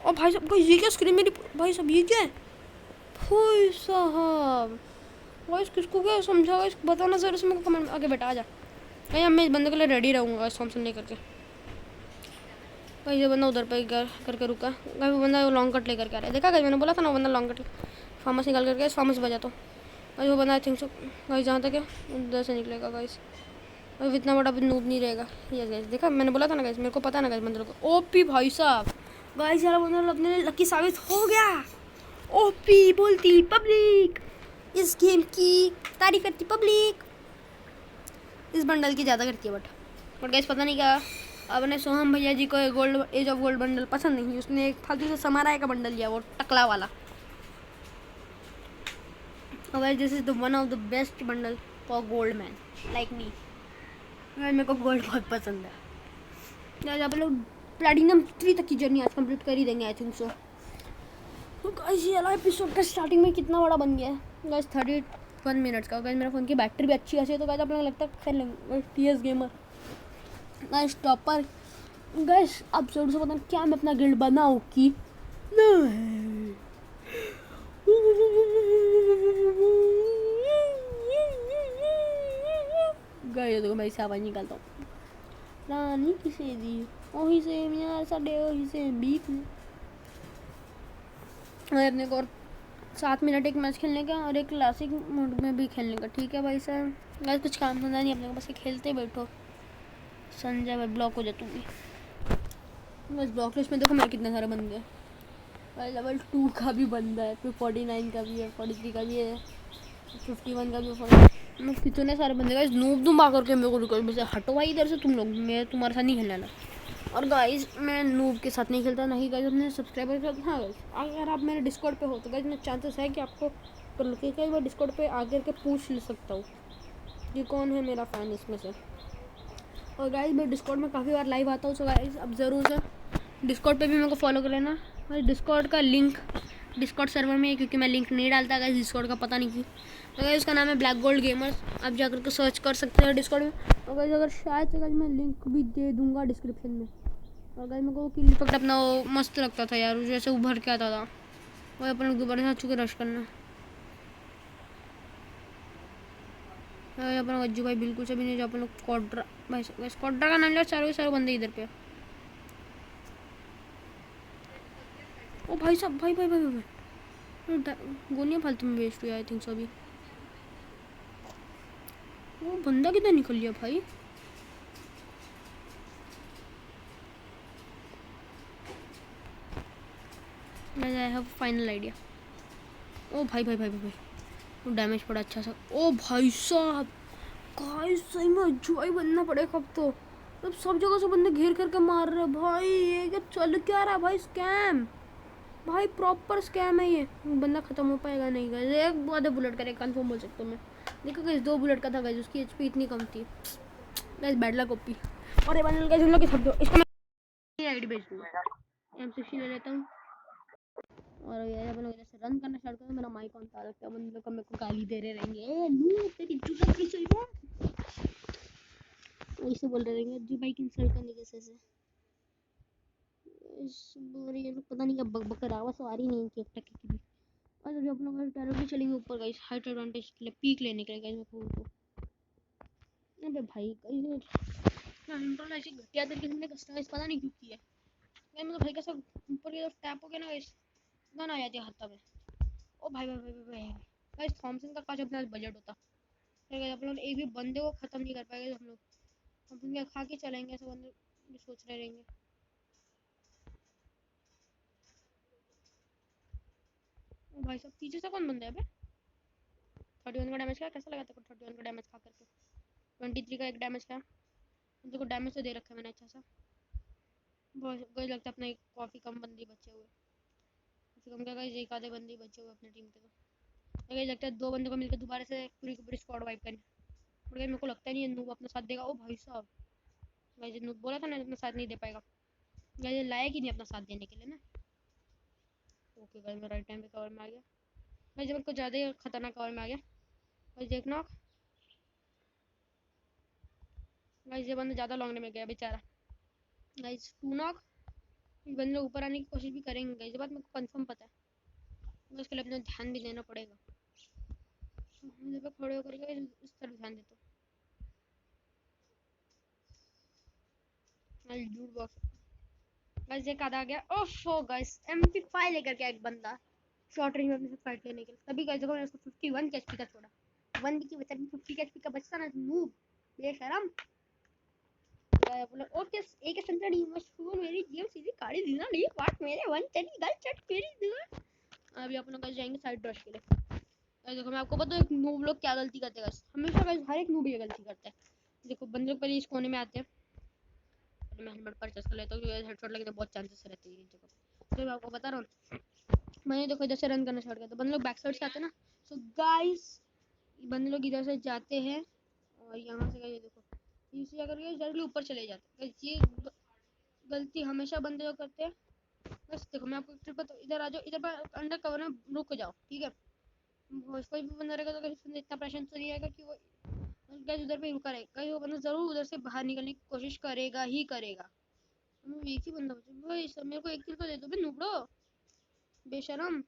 ओ भाई साहब, भाई ये क्या स्क्रीन मेरी, भाई साहब ये क्या है भाई साहब। भाई किसको क्या समझा बताना सर, इसमें कमेंट आगे बैठा आ जा भाई। अब मैं इस बंदे के लिए रेडी रहूँगा सॉमसन लेकर के। भाई ये बंदा उधर पे करके रुका, भाई वो बंदा लॉन्ग कट लेकर के आ रहा है, देखा भाई मैंने बोला था ना वो बंदा लॉन्ग कट फार्मस निकाल करके फार्मस बजा। तो भाई वो बंदा आई थिंक सो भाई जहाँ तक है उधर से निकलेगा गाइस। भाई इतना बड़ा भी नूब नहीं रहेगा। यस गाइस, देखा मैंने बोला था ना गाइस, मेरे को पता है ना गाइस बंदर को। ओपी भाई साहब, गाइस यार बंदर अपने लिए लकी साबित हो गया। ओपी बोलती पब्लिक, इस गेम की तारीफ करती पब्लिक, इस बंडल की ज़्यादा करती है। बट गाइस पता नहीं क्या, अपने सोहम भैया जी को gold age of gold bundle पसंद नहीं, उसने एक फालतू से समाराय का बंडल लिया, वो टकला वाला। Guys this is the one of the best bundle for gold man like me. मेरे को गोल्ड बहुत पसंद है। यार आप लोग प्लैटिनम 3 तक की जर्नी आज कंप्लीट कर ही देंगे आई थिंक सो। तो गाइस ये वाला एपिसोड का स्टार्टिंग में कितना बड़ा बन गया है गाइस, 31 मिनट्स का। गाइस मेरा फ़ोन की बैटरी भी अच्छी है, तो गाइस आप लोगों को लगता है खेल लेंगे TS gamer guys topper. Guys अब जरूर से पता नहीं क्या मैं अपना गिल्ड बनाऊँ कि नहीं। गाइस देखो मैं इसे आवाज़ निकालता हूँ, रानी किसे दी वही से यार साढ़े वही से बीफ में। और अपने को और 7 मिनट एक मैच खेलने का और एक क्लासिक मोड में भी खेलने का, ठीक है भाई साहब। गाइस कुछ काम धंधा नहीं अपने को, बस ये खेलते बैठो। संजय भाई ब्लॉक हो जा तू भी। बस ब्लॉक लिस्ट में देखो मेरे कितने सारे बंदे हैं भाई, लेवल 2 का भी बंदा है, फिर 49 का भी है, 43 का भी है, 51 का भी है, मैं कितने सारे बंदे। गाइस नूब तुम आकर के मेरे को रिकॉर्ड में से हटो भाई इधर से तुम लोग, मैं तुम्हारे साथ नहीं खेलना ना। और गाइस मैं नूब के साथ नहीं खेलता, नहीं गाइस अपने सब्सक्राइबर के साथ। हाँ गाइस अगर आप मेरे डिस्कॉर्ड पे हो तो गाइस मेरे चांसेस है कि आपको कई बार डिस्कॉर्ड पे आकर के पूछ ले सकता हूँ कि कौन है मेरा फ़ैन इसमें से। और गाइस मैं डिस्कॉर्ड में काफ़ी बार लाइव आता हूँ, सो गाइस अब ज़रूर से डिस्कॉर्ड पे भी मेरे को फॉलो कर लेना। भाई डिस्कॉर्ड का लिंक डिस्कॉर्ड सर्वर में है, क्योंकि मैं लिंक नहीं डालता गाइस डिस्कॉर्ड का, पता नहीं क्यों। तो गाइस उसका नाम है ब्लैक गोल्ड गेमर्स, आप जाकर के सर्च कर सकते हैं डिस्कॉर्ड में। और गाइस अगर शायद से गाइस मैं लिंक भी दे दूँगा डिस्क्रिप्शन में। और गाइस मेरे को किल पकड़ अपना वो मस्त लगता था यार, जैसे उभर के आता था वो, अपन लोग दोबारा साथ चुके रश करना। अपना वज्जू भाई बिल्कुल से भी नहीं, जो अपन लोग स्क्वाड्रा भाई स्क्वाड्रा का नाम लिया, चारों के सारे बंदे इधर पे। ओ भाई साहब भाई भाई भाई भाई गोलियाँ फालतू में वेस्ट हुई आई थिंक सो। अभी वो बंदा किधर निकल लिया भाई। मैं आई हैव फाइनल आइडिया। ओ भाई भाई भाई भाई भाई वो डैमेज पड़ा अच्छा सा। ओ भाई साहब गाइस सही में अज्जू भाई बनना पड़ेगा अब तो, अब सब जगह से बंदे घेर करके मार रहे हैं भाई। ये क्या चल क्या रहा है भाई, स्कैम भाई, प्रॉपर स्कैम है ये। बंदा खत्म हो पाएगा नहीं गाइस, एक आधे बुलेट का, एक कंफर्म बोल सकता हूँ मैं। देखो गाइस 2 बुलेट का था गाइस, उसकी एचपी इतनी कम थी गाइस, बैड लक ओपी। और ये बंदे गाइस उन लोग के सब दो, इसको मैं आईडी भेज दूंगा, M60 ले लेता हूँ। और ये अपन लोग जैसे रन करना स्टार्ट करें, मेरा माइक ऑन था लगता है, अपन लोग मेरे को गाली दे रहे रहेंगे, ए नू तेरी चुटा की सही है, ऐसे बोल रहे रहेंगे जी भाई की इंसल्ट करने के से। और ये लोग पता नहीं क्या बक बक कर आवाज़ आ रही नहीं इनकी एक टक्के की भी। और अभी अपन लोग डायरेक्टली चलेंगे ऊपर गाइस, हाइट एडवांटेज के लिए पीक लेने के लिए गाइस। मैं को अबे भाई गाइस इंट्रो ऐसे घटिया तरीके से मैंने कस्टमाइज पता नहीं क्यों किया है गाइस, मतलब भाई का सब ऊपर की तरफ टैप हो गया ना गाइस, गाना आ जाती है हाथ में। ओ भाई भाई भाई भाई गाइस थॉमसन का काश अपना बजट होता, फिर आप लोग एक भी बंदे को खत्म नहीं कर पाएंगे हम लोग, हम क्या खा के चलेंगे ऐसे बंदे भी सोच रहे रहेंगे। ओ भाई साहब पीछे से कौन बंदा है बे। 31 का डैमेज, क्या कैसा लगा तेरे को 31 का डैमेज खा करके। 23 का एक डैमेज का, देखो डैमेज तो दे रखा है मैंने अच्छा सा। बहुत कोई लगता है अपना एक काफ़ी कम बंदे बचे हुए, काफ़ी कम क्या गाइस, एक आधे बंदे बचे हुए अपनी टीम के। तो गाइस लगता है 2 बंदों को मिलकर दोबारा से पूरी की पूरी स्क्वाड वाइप करनी, और गाइस मेरे को लगता नहीं है नूब अपना साथ देगा। ओ भाई साहब गाइस ने बोला था ना अपना साथ नहीं दे पाएगा। गाइस लायक ही नहीं अपना साथ देने के लिए ना। ओके गाइस मैं राइट टाइम पे कवर में आ गया। गाइस जब कुछ ज़्यादा ही खतरनाक कवर में आ गया। गाइस देख नॉक। गाइस ये बंदा ज़्यादा लॉन्ग में गया बेचारा। Guys 2 knock. बंदे ऊपर आने की कोशिश भी करेंगे गाइस, ये बात मेरे को कंफर्म पता है। उसके लिए अपना ध्यान भी देना पड़ेगा। जब मैं खड़े होकर के इस तरफ ध्यान देता हूँ। Guys jute box. गाइस एक आधा आ गया। ओफो गाइस MP5 लेकर के एक बंदा शॉर्ट रेंज में अपने साथ फाइट लेने के लिए। तभी गाइस देखो मैंने उसको 51 के एचपी का छोड़ा। 1 की वजह से 50 के एचपी का बचता ना नूब बेशरम। ओके एक सेंचुरी मशहूर मेरी गेम सीधी काढ़ी दी ना नहीं पार्ट मेरे वन चली गल चट फेरी दूर। अभी अपन लोग जाएंगे साइड रश के लिए। गाइस देखो मैं आपको बता दूं एक नूब लोग क्या गलती करते हैं गाइस, हमेशा गाइस हर एक नूब ये गलती करता है। देखो बंदे लोग पहले इस कोने में आते हैं। मैं हेलमेट परचेस कर लेता हूँ क्योंकि हेडशॉट लगे तो बहुत चांसेस रहते हैं इस जगह। तो मैं आपको बता रहा हूँ मैंने देखो इधर से रन करना स्टार्ट किया तो बंदे लोग बैक साइड से आते हैं ना। सो गाइस बंदे लोग इधर से जाते हैं और यहाँ से ये देखो इसी अगर ये डायरेक्टली ऊपर चले जाते हैं। ये गलती हमेशा बंदे लोग करते हैं। बस देखो मैं आपको एक ट्रिक बताऊँ, इधर आ जाओ, इधर पर अंडर कवर में रुक जाओ ठीक है। कोई भी बंदा रहेगा तो गाइस इतना प्रेशर तो नहीं आएगा कि वो गाइस उधर पे रुका रहेगा। गाइस वो बंदा जरूर उधर से बाहर निकलने की कोशिश करेगा ही करेगा। एक ही बंदा बचा भाई सब, मेरे को एक किल तो दे दो बे नुबड़ो बेशरम।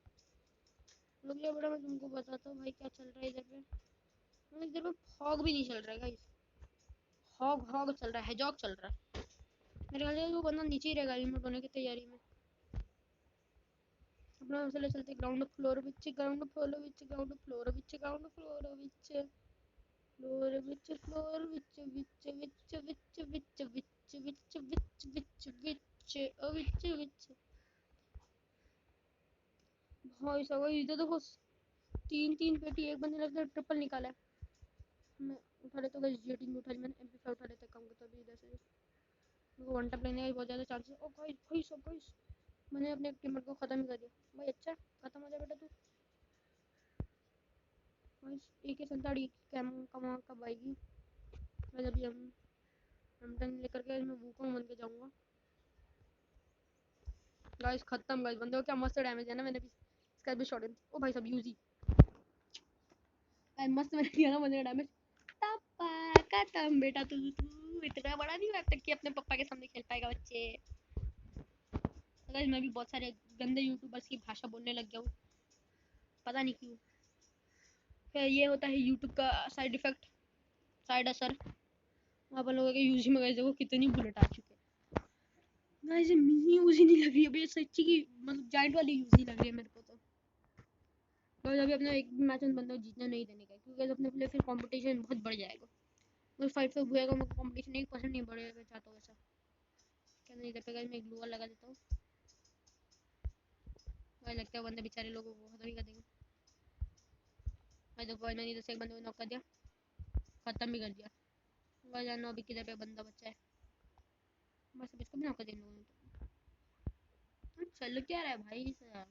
रुक जा बड़ा मैं तुमको बताता हूँ भाई क्या चल रहा है इधर पे। इधर पे फॉग भी नहीं चल रहा है गाइस, हॉग हॉग चल रहा है, जॉग चल रहा है। मेरे ख्याल से वो बंदा नीचे ही रहेगा रिमोट होने की तैयारी में। अपना चले चलते ground floor which ground floor which ground floor which ground floor which floor which floor which which which which which which which which which which which which which साहब इधर देखो 3 पेटी एक बंदे ने ट्रिपल निकाला है। मैं उठा लेता हूँ G18 में उठा ली मैंने, MP5 उठा लेता कम करता भी इधर से मेरे को वन टैप लेने का बहुत ज़्यादा चांसेस। ओ गाइस भाई सब गाइस मैंने अपने टीममेट को ख़त्म ही कर दिया भाई। अच्छा ख़त्म हो जा बेटा तू। गाइस AK-47 कैम कमा कब आएगी। मैं अभी हम टन लेकर के मैं वूकोंग बन के जाऊँगा। गाइस ख़त्म गाइस, बंदे को क्या मस्त डैमेज है ना। मैंने भी इसका भी शॉट ओ भाई सब यूजी मस्त मैंने दिया ना बंदे का डैमेज। पापा खत्म बेटा तू तू इतना बड़ा नहीं हुआ अब तक कि अपने पापा के सामने खेल पाएगा बच्चे। गाइस मैं भी बहुत सारे गंदे यूट्यूबर्स की भाषा बोलने लग गया हूँ पता नहीं क्यों। फिर ये होता है यूट्यूब का साइड इफेक्ट, साइड असर। वहाँ पर लोगों के यूजी में गाइस देखो कितनी बुलेट आ चुके हैं। गाइस ये मिनी यूजी नहीं लग रही है सच्ची की, मतलब जाइंट वाली यूजी लग रही है मेरे को तो। गाइस अभी अपना एक भी मैच में बंदा जीतना नहीं देने का क्योंकि अपने लिए फिर कंपटीशन बहुत बढ़ जाएगा। उस फाइट से हुएगा मेरे को कंपटीशन 1% नहीं बढ़ेगा चाहता हूँ ऐसा। क्या नहीं कर पाएगा मैं एक ग्लू लगा देता हूँ। मुझे लगता है बंदे बेचारे लोगों को खत्म ही कर देंगे। मैं देखो मैंने इधर से एक बंदे को नॉक कर दिया, खत्म भी कर दिया। वह जानो अभी किधर पे बंदा बचा है, बस अब इसको भी नॉक कर देंगे। तो चल क्या रहा है भाई सर।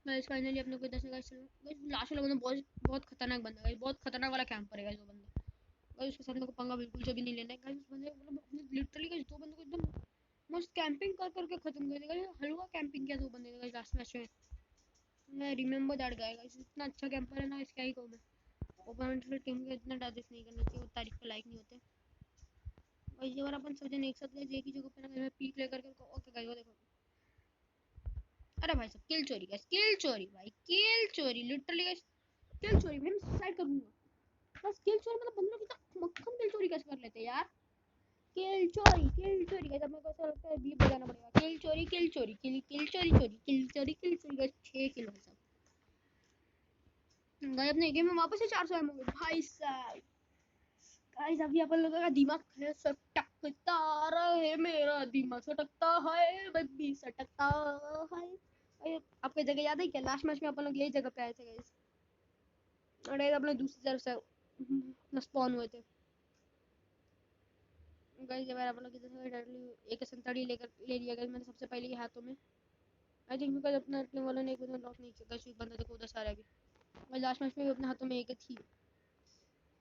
गाइस फाइनली अपने को इधर से गाइस लास्ट वाला बंदा बहुत बहुत खतरनाक बंदा है, बहुत खतरनाक वाला कैंपर है गाइस वो बंदा। गाइस उसके साथ मेरे को पंगा बिल्कुल से भी नहीं लेना है गाइस। उस बंदे मतलब अपने लिटरली गाइस दो बंदों को एकदम मस्त कैंपिंग कर करके खत्म कर देगा। हलवा कैंपिंग किया दो बंदे ने गाइस लास्ट मैच में। मैं रिमेंबर दैट गाय गाइस, इतना अच्छा कैंपर है ना इसका ही कहूँ मैं। ओपोनेंट की टीम को इतना तारीफ नहीं करनी चाहिए, वो तारीफ के लायक नहीं होते। और ये बार अपन सब जन एक साथ गए एक ही जगह पे ना, मैं पीक लेकर के ओके गाइस वो देखो। अरे भाई सब किल चोरी गाइस, किल चोरी भाई, किल चोरी लिटरली गाइस, किल चोरी भाई मैं सुसाइड कर दूंगा। बस किल चोरी मतलब बंदे लोग कितना मक्खन किल चोरी कैसे कर लेते हैं यार। किल चोरी गाइस, अब मेरे को ऐसा लगता है बीप बजाना पड़ेगा। किल चोरी किल चोरी किल किल चोरी चोरी किल चोरी किल चोरी गाइस 6 किल भाई साहब। गाइस अपने गेम में वापस से 400 एमओ भाई साहब। गाइस अभी अपन लोगों का दिमाग है सटकता रहे, मेरा दिमाग सटकता है बेबी सटकता है। आपको जगह याद है क्या लास्ट मैच में अपन लोग यही जगह पे आए थे गाइस। अरे अपने दूसरी तरफ से स्पॉन हुए थे गाइस। जब अपन लोग इधर से डायरेक्टली AK-47 लेकर ले लिया गाइस मैंने सबसे पहले ही हाथों में। आई थिंक बिकॉज़ अपना टीम वालों ने एक बंदा लॉक नहीं किया गाइस, एक बंदा देखो उधर से आ रहा है अभी। मैं लास्ट मैच में भी अपने हाथों में एक थी,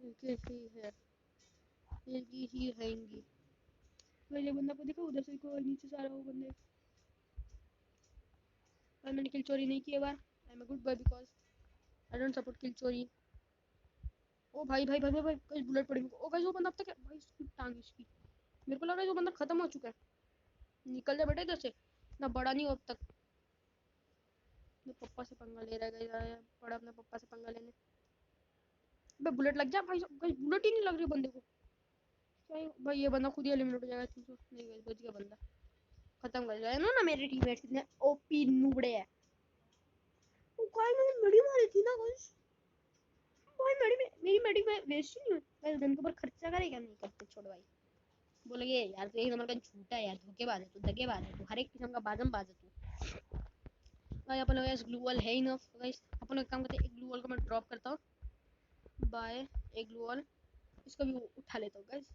एक ही है, एक ही रहेंगी। पहले बंदा को देखा उधर से कोई नीचे से आ रहा वो बंदे। पर मैंने किल चोरी नहीं की है बार। I am a good boy because I don't support kill चोरी। ओ भाई भाई भाई भाई भाई गाइस बुलेट पड़ी मेरे को। ओ गाइस वो बंदा अब तक है भाई, इसकी टांग इसकी। मेरे को लग रहा है वो बंदा खत्म हो चुका है। निकल जा बेटा इधर से, ना बड़ा नहीं हो अब तक। अपने पप्पा से पंगा ले रहा है गाइस, बड़ा अपने पप्पा से पंगा लेने। बे बुलेट लग जा भाई, गाइस बुलेट ही नहीं लग रही बंदे को। क्या भाई, ये बंदा खुद ही एलिमिनेट हो जाएगा 300। नहीं गाइस बच गया बंदा, खत्म कर जाए ना। मेरे टीममेट्स कितने ओपी नूबड़े हैं। वो गाइस मैंने मेडी मारी थी ना गाइस। भाई मेरी मेडी में वेस्ट ही नहीं हुई गाइस। गन के ऊपर खर्चा करेगा नहीं करते छोड़ भाई। बोलेंगे यार तू एक नंबर का झूठा है यार, धोखेबाज है तू, दगेबाज है तू, हर एक किस्म का बाज है तू। भाई अपन गाइस ग्लू वॉल है ही ना गाइस। अपन एक काम करते हैं, एक ग्लू वॉल को मैं ड्रॉप करता हूँ। बाय एक ग्लू वॉल, इसको भी उठा लेता हूँ गाइस।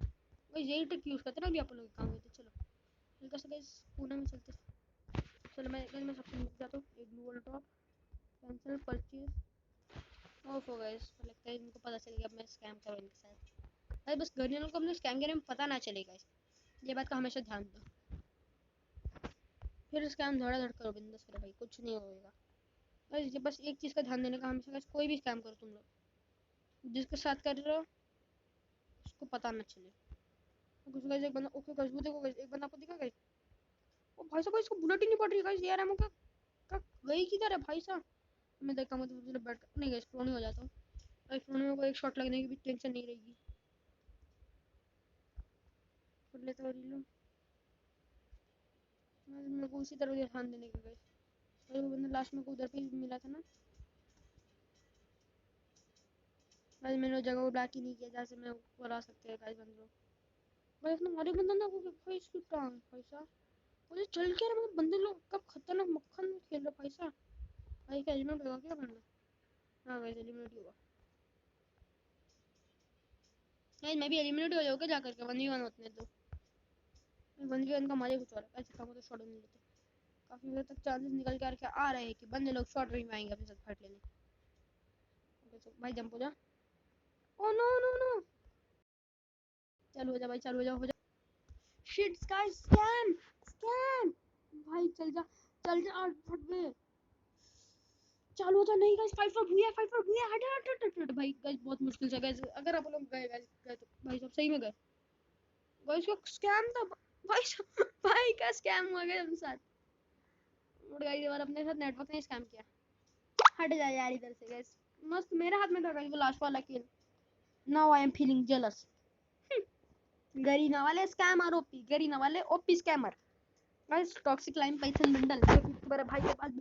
गाइस यही ट्रिक यूज करते हैं ना अभी अपन लोग काम करते। चलो हल्का सा गाइस कोने में चलते। चलो मैं सबसे नीचे जाता हूँ। एक glue wall drop, cancel purchase of हो गाइस। लगता है इनको पता चल गया अब मैं स्कैम कर रहा हूँ इनके साथ। भाई बस गर्नियनों को अपने स्कैम के बारे में पता ना चलेगा गाइस, ये बात का हमेशा ध्यान दो। फिर स्कैम धड़ाधड़ करो बिंदास करो भाई, कुछ नहीं होएगा गाइस। ये बस एक चीज़ का ध्यान देने का हमेशा गाइस, कोई भी स्कैम करो तुम लोग, जिसके साथ कर रहे हो उसको पता ना चले। कुछ गाइस एक बंदा ओके गाइस, वो देखो गाइस एक बंदा आपको दिखा गाइस। ओ भाई साहब इसको बुलेट ही नहीं पड़ रही गाइस। यार एमो का गई किधर है भाई साहब। मैं देखता हूँ तो बैठ नहीं गाइस, प्रो नहीं हो जाता हूँ गाइस। प्रो में को एक शॉट लगने की भी टेंशन नहीं रहेगी। कर लेते हो रीलो, मेरे को उसी तरह ध्यान देने का गाइस। और वो बंदा लास्ट में को उधर पे मिला था ना गाइस। मैंने जगह को ब्लैक ही नहीं किया जहाँ से मैं ऊपर आ सकते हैं गाइस बंदे लोग। भाई इसने हमारे बंदा ना को भाई इसकी टांग भाई साहब। मुझे चल के रहा बंदे लोग कब खतरनाक मक्खन में खेल रहे भाई साहब। भाई का एलिमिनेट होगा क्या बंदा? हाँ गाइस एलिमिनेट ही होगा गाइस। मैं भी एलिमिनेट हो जाऊंगा जाकर के 1v1 होते हैं तो। 1v1 का मजा ही कुछ और है गाइस। इसका मतलब शॉट नहीं लेते, काफी देर तक चांसेस निकल के आ रहे हैं कि बंदे लोग शॉट रेंज में आएंगे अपने साथ फाइट लेने। तो भाई जंप हो जा। ओ नो नो नो, चालू हो जा भाई, चालू हो जा। Shit guys scam scam. भाई चल जा आउट फट गए। चालू हो जा। नहीं गाइस फाइट फॉर भूया हट हट हट हट। भाई गाइस बहुत मुश्किल से गाइस, अगर आप लोग गए गाइस गए तो भाई सब सही में गए गाइस। का स्कैम था भाई का स्कैम हुआ गया हम साथ। और गाइस ये बार अपने साथ नेटवर्क ने स्कैम किया। हट जा यार इधर से गाइस। मस्त मेरे हाथ में था गाइस वो लास्ट वाला kill. Now I am feeling jealous. Garena वाले स्कैमर ओपी, गरीना वाले OP scammer guys. Toxic line python bundle मेरे भाई के पास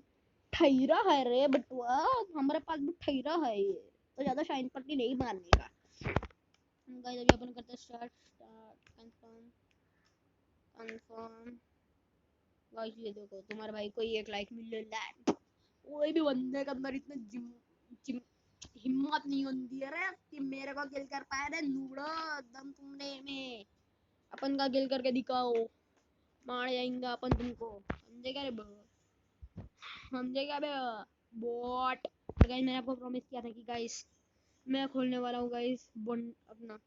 ठैरा है रे बटुआ, हमारे पास भी ठैरा है ये, तो ज्यादा शाइन पट्टी नहीं मारने का गाइस। अभी अपन करते हैं start start confirm confirm guys. ये देखो तुम्हारे भाई को 1 लाइक मिल रहा है। कोई भी बंदे के अंदर इतना जिम जिम हिम्मत नहीं होती है रे कि मेरे को किल कर पाए रे नूबड़ो। दम तुमने में अपन का किल करके दिखाओ, मार जाएंगे अपन तुमको, समझे क्या रे समझे क्या बे बॉट। गाइस मैंने आपको प्रॉमिस किया था कि गाइस मैं खोलने वाला हूँ गाइस अपना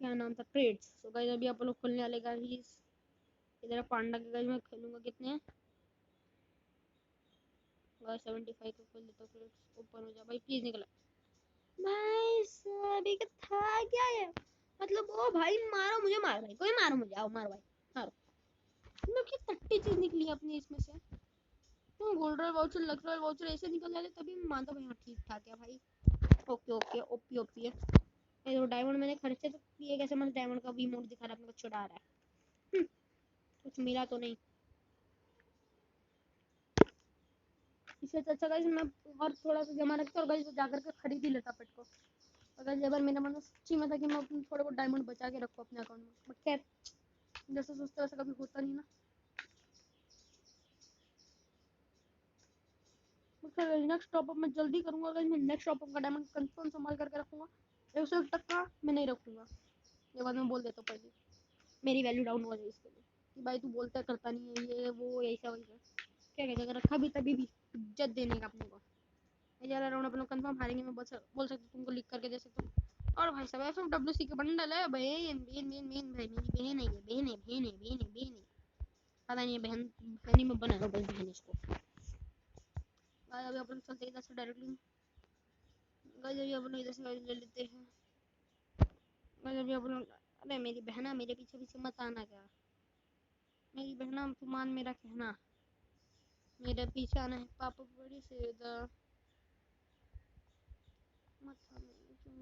क्या नाम था ट्रेड्स। सो गाइस अभी आप लोग खोलने वाले गाइस। इधर पांडा के गाइस मैं खेलूंगा कितने गाइस 75 को खोल देता हूँ। ट्रेड्स ओपन हो जा भाई प्लीज निकला भाई। अभी का था क्या है मतलब। ओ भाई मारो मुझे, मारो भाई कोई मारो मुझे, आओ मारो भाई मारो। मतलब कि टट्टी चीज निकली अपनी इसमें से। तो gold royal voucher luck royal voucher ऐसे निकल जाते तभी मैं मानता भाई हाँ ठीक ठाक है भाई। ओके ओके ओपी ओपी है। ये तो डायमंड मैंने खर्चे तो किए कैसे, मतलब डायमंड का भी मोड दिखा रहा है अपने को चढ़ा रहा है। कुछ मिला तो नहीं इससे अच्छा गाइस मैं और थोड़ा सा जमा रखता और गाइस जाकर के खरीद ही लेता पेट को। अगर जब मेरा मन सच्ची में था कि मैं थोड़े बहुत डायमंड बचा के रखूँ अपने अकाउंट में, बट खैर जैसे सोचते वैसे कभी होता नहीं ना। नेक्स्ट टॉप अप मैं जल्दी करूंगा गाइस। मैं नेक्स्ट टॉप अप का डायमंड कंफर्म संभाल करके रखूंगा। 101 तक का मैं नहीं रखूंगा, ये बात मैं बोल देता हूँ पहले। मेरी वैल्यू डाउन हो जाए इसके लिए कि भाई तू बोलता करता नहीं है ये वो ऐसा वैसा। क्या कहते अगर रखा भी तभी भी इज्जत देने का अपने को। मैं जा रहा हूँ अपन लोग कंफर्म हारेंगे। मैं बोल सकता हूँ तुमको लिख करके दे सकता हूँ और भाई साहब FWC के बंडल है बहन बहन बहन बहन भाई मेरी बहन है, ये बहन है बहन है बहन है बहन है, पता नहीं बहन बहन ही में बनाएगा भाई बहन इसको। गाइस अभी अपन चलते हैं इधर से डायरेक्टली। गाइस अभी अपन इधर से ले लेते हैं। गाइस अभी अपन, अरे मेरी बहना मेरे पीछे पीछे मत आना, क्या मेरी बहना तू मान मेरा कहना, मेरे पीछे आना है पापा बड़ी से इधर मत आना तुम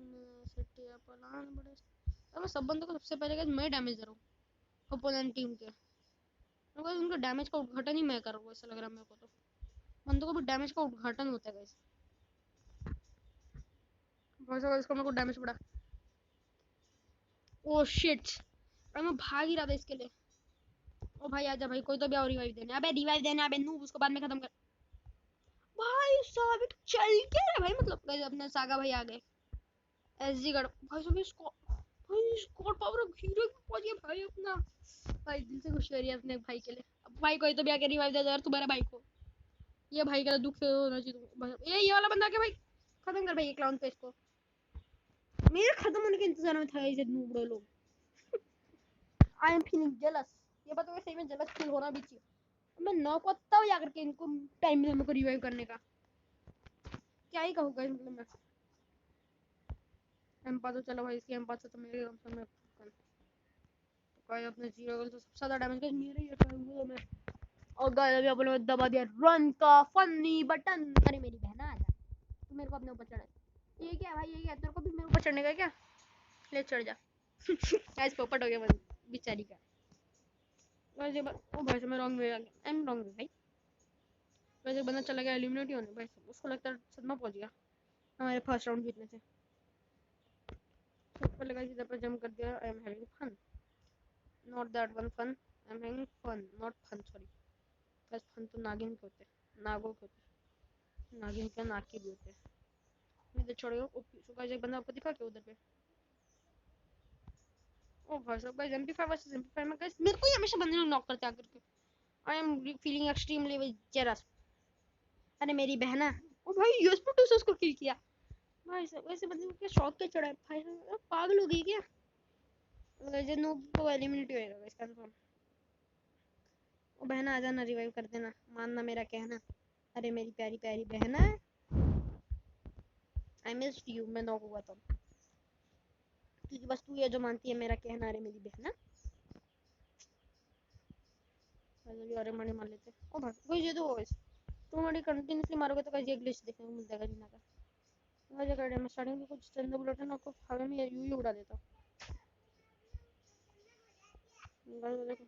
सट्टिया पलान बड़े। अब सब बंदों को सबसे पहले मैं डैमेज दे रहा हूँ ओपोनेंट टीम के, गाइस उनका डैमेज का उद्घाटन ही मैं कर रहा हूँ ऐसा लग रहा है मेरे को, तो बंदों को भी डैमेज का उद्घाटन होता है गाइस। बहुत सारा इसको मेरे को डैमेज पड़ा। ओ शिट, अरे मैं भाग ही रहा था इसके लिए। ओ भाई आजा भाई, कोई तो भी और रिवाइव देना, अबे रिवाइव देना, अबे नूब उसको बाद में खत्म कर। भाई साहब चल क्या रहा भाई, मतलब गाइस अपने सागा भाई आ गए। एसजी गढ़ भाई साहब इसको, भाई स्क्वाड पावर हीरो पहुंच गया भाई अपना। भाई दिल से खुशी हो रही है अपने भाई के लिए। अब भाई कोई तो भी आके रिवाइव दे दे यार तुम्हारे भाई को, ये भाई का दुख होना चाहिए तुमको। ये वाला बंदा क्या भाई, खत्म कर भाई ये क्लाउन पे इसको। मेरे खत्म होने के इंतजार में था ये नूबड़े लोग। आई एम फीलिंग जेलस, ये बात तो सही में जेलस फील होना भी चाहिए। मैं नौ को तब जाकर के इनको टाइम मिला मेरे को रिवाइव करने का, क्या ही कहूँगा मतलब मैं। एम्पा तो चलो भाई, इसकी एम्पा से तो मेरे कम से कम गाइस अपने जीरो गल तो सबसे ज्यादा डैमेज गाइस मेरे ही है मैं। और गाइस अभी अपन ने दबा दिया रन का फनी बटन। अरे मेरी बहन आ जा, तू मेरे को अपने ऊपर चढ़ा, ये क्या भाई, ये क्या तेरे को भी मेरे ऊपर चढ़ने का क्या, ले चढ़ जा। गाइस पोपट हो गया बेचारी का। गाइस ये ओ भाई मैं रॉन्ग वे आ गया, आई एम रॉन्ग वे भाई। वैसे बंदा चला गया एलिमिनेट होने भाई, उसको लगता है सदमा पहुंच गया हमारे फर्स्ट राउंड जीतने से। ऊपर लगा इधर पर जंप कर दिया। I am having fun, not that one fun, I am having fun not fun, sorry बस फन तो नागिन के होते हैं, नागों के होते हैं, नागिन के नाक के भी होते हैं। मैं इधर छोड़ गया ओपी सो गाइस, एक बंदा आपको दिखा क्या उधर पे। ओ भाई साहब गाइस MP5 वर्सेस MP5 में गाइस मेरे को ही हमेशा बंदे लोग नॉक करते आकर के। आई एम फीलिंग एक्सट्रीमली जेलस। अरे मेरी बहना, ओ भाई यूएसपी 2 से उसको किल किया। भाई साहब वैसे बंदे को क्या शौक क्या चढ़ा है भाई साहब, पागल हो गई क्या। वैसे नूब तो एलिमिनेट होएगा गाइस कंफर्म। ओ बहना आ जाना, रिवाइव कर देना, मानना मेरा कहना। अरे मेरी प्यारी प्यारी बहना, आई मिस्ड यू, मैं नॉक हुआ तब, क्योंकि बस तू ये जो मानती है मेरा कहना। अरे मेरी बहना भी और मणि मार लेते। ओ भाई कोई ये तो गाइस तुम मणि कंटिन्यूअसली मारोगे तो गाइस ये ग्लिच देखने को मिल जाएगा जीना का। गाइस अगर मैं स्टार्टिंग में कुछ चंद बुलेट है ना आपको हवा में यूं ही उड़ा देता। गाइस देखो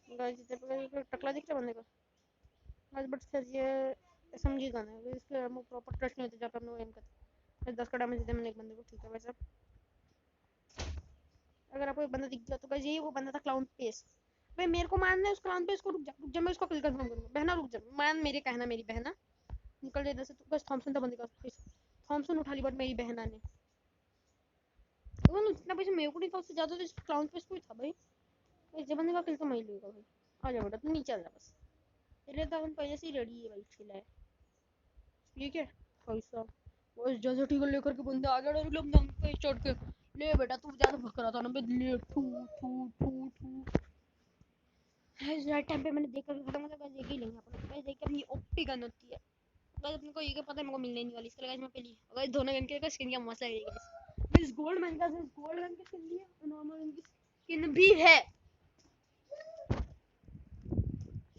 गाइस इधर पे टकला दिख रहा बंदे का। गाइस बट सर ये SMG गन है, इसके हम प्रॉपर टच नहीं होते जब हम लोग एम करते हैं। 10 का डैमेज देते मैंने एक बंदे को, ठीक है वैसे। अगर आपको एक बंदा दिख गया तो गाइस यही वो बंदा था क्लाउन पेस। भाई मेरे को मारना है उस क्लाउन पेस को, रुक जा मैं उसको किल कंफर्म करूंगा। बहना रुक जा, मान मेरे कहना मेरी बहना, निकल जा इधर से। तो बस थॉमसन था बंदे का, थॉमसन उठा ली बट मेरी बहना ने, तो इतना पैसे मेरे को नहीं था, उससे ज्यादा तो क्लाउन पेस को ही था भाई। इस बंदे का किल तो मैं ही लूंगा भाई। आ जा बेटा तू नीचे आ जा बस, तेरे तो अपन पहले से ही रेडी है भाई खिला है। ठीक है भाई साहब, बस जैसे ठीक लेकर के बंदे आ गए और लोग नंग पे चढ़ के, ले बेटा तू ज्यादा भग रहा था ना बे, ले ठू ठू ठू ठू। राइट टाइम पे मैंने देखा कि खत्म हो गया, देख ही लेंगे अपन। गाइस देख के अपनी ओपी गन होती है गाइस, अपने को ये क्या पता है मेरे को मिलने नहीं वाली, इसके लिए गाइस मैं पहली गाइस दोनों गन के स्किन का मजा है गाइस। इस गोल्ड मैन का गोल्ड गन की स्किन लिया, नॉर्मल गन की स्किन भी है।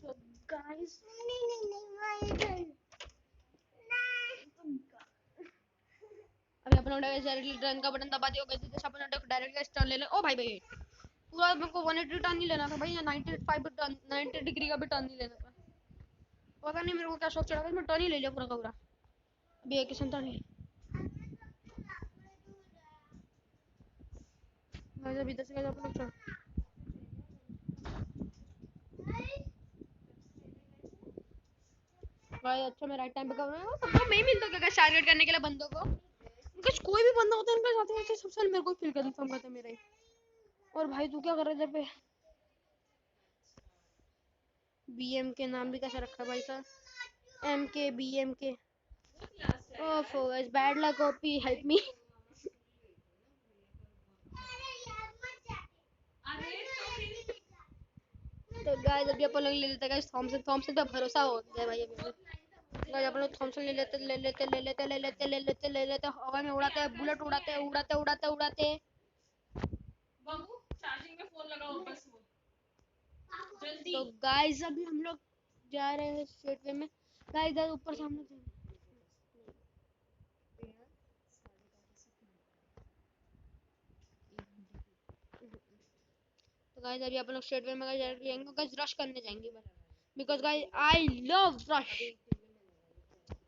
सो गाइस नहीं अभी अपना डायरेक्टली टर्न का बटन दबा दिया गाइस, जैसे अपना डायरेक्टली टर्न ले ले। ओ भाई भाई पूरा मेरे को 180 टर्न नहीं लेना था भाई, 95 टर्न 90 डिग्री का भी टर्न नहीं लेना था। पता नहीं मेरे को क्या शौक चढ़ा था, मैं टर्न ही ले लिया पूरा का पूरा। अभी एक किस्म टर्न गाइस, अभी 10 गाइस अपन लोग गाइस। अच्छा मैं राइट टाइम पे कर रहा हूं, सबको मैं ही मिलता हूं गाइस टारगेट करने के लिए बंदों को। गाइस कोई भी बंदा होता है उनके साथ में सबसे पहले मेरे को किल कर कंफर्म करता है मेरा ही। और भाई तू क्या कर रहा है इधर पे, BM के नाम भी कैसे रखा है भाई साहब, MK BM के। Oof guys, bad luck OP, help me. तो गाइस अभी अपन लोग ले लेते हैं गाइस थॉमसन। थॉमसन पे भरोसा हो गया भाई अभी। गाइस अपन लोग थॉमसन ले लेते हवा में उड़ाते हैं, बुलेट उड़ाते हैं, उड़ाते उड़ाते उड़ाते। बाबू चार्जिंग में फोन लगाओ बस वो जल्दी। तो गाइस अभी हम लोग जा रहे हैं स्ट्रेट वे में। गाइस इधर ऊपर से हम लोग तो गाइस अभी अपन लोग स्ट्रेट वे में जाएंगे। गाइस रश करने जाएंगे because guys I love rush,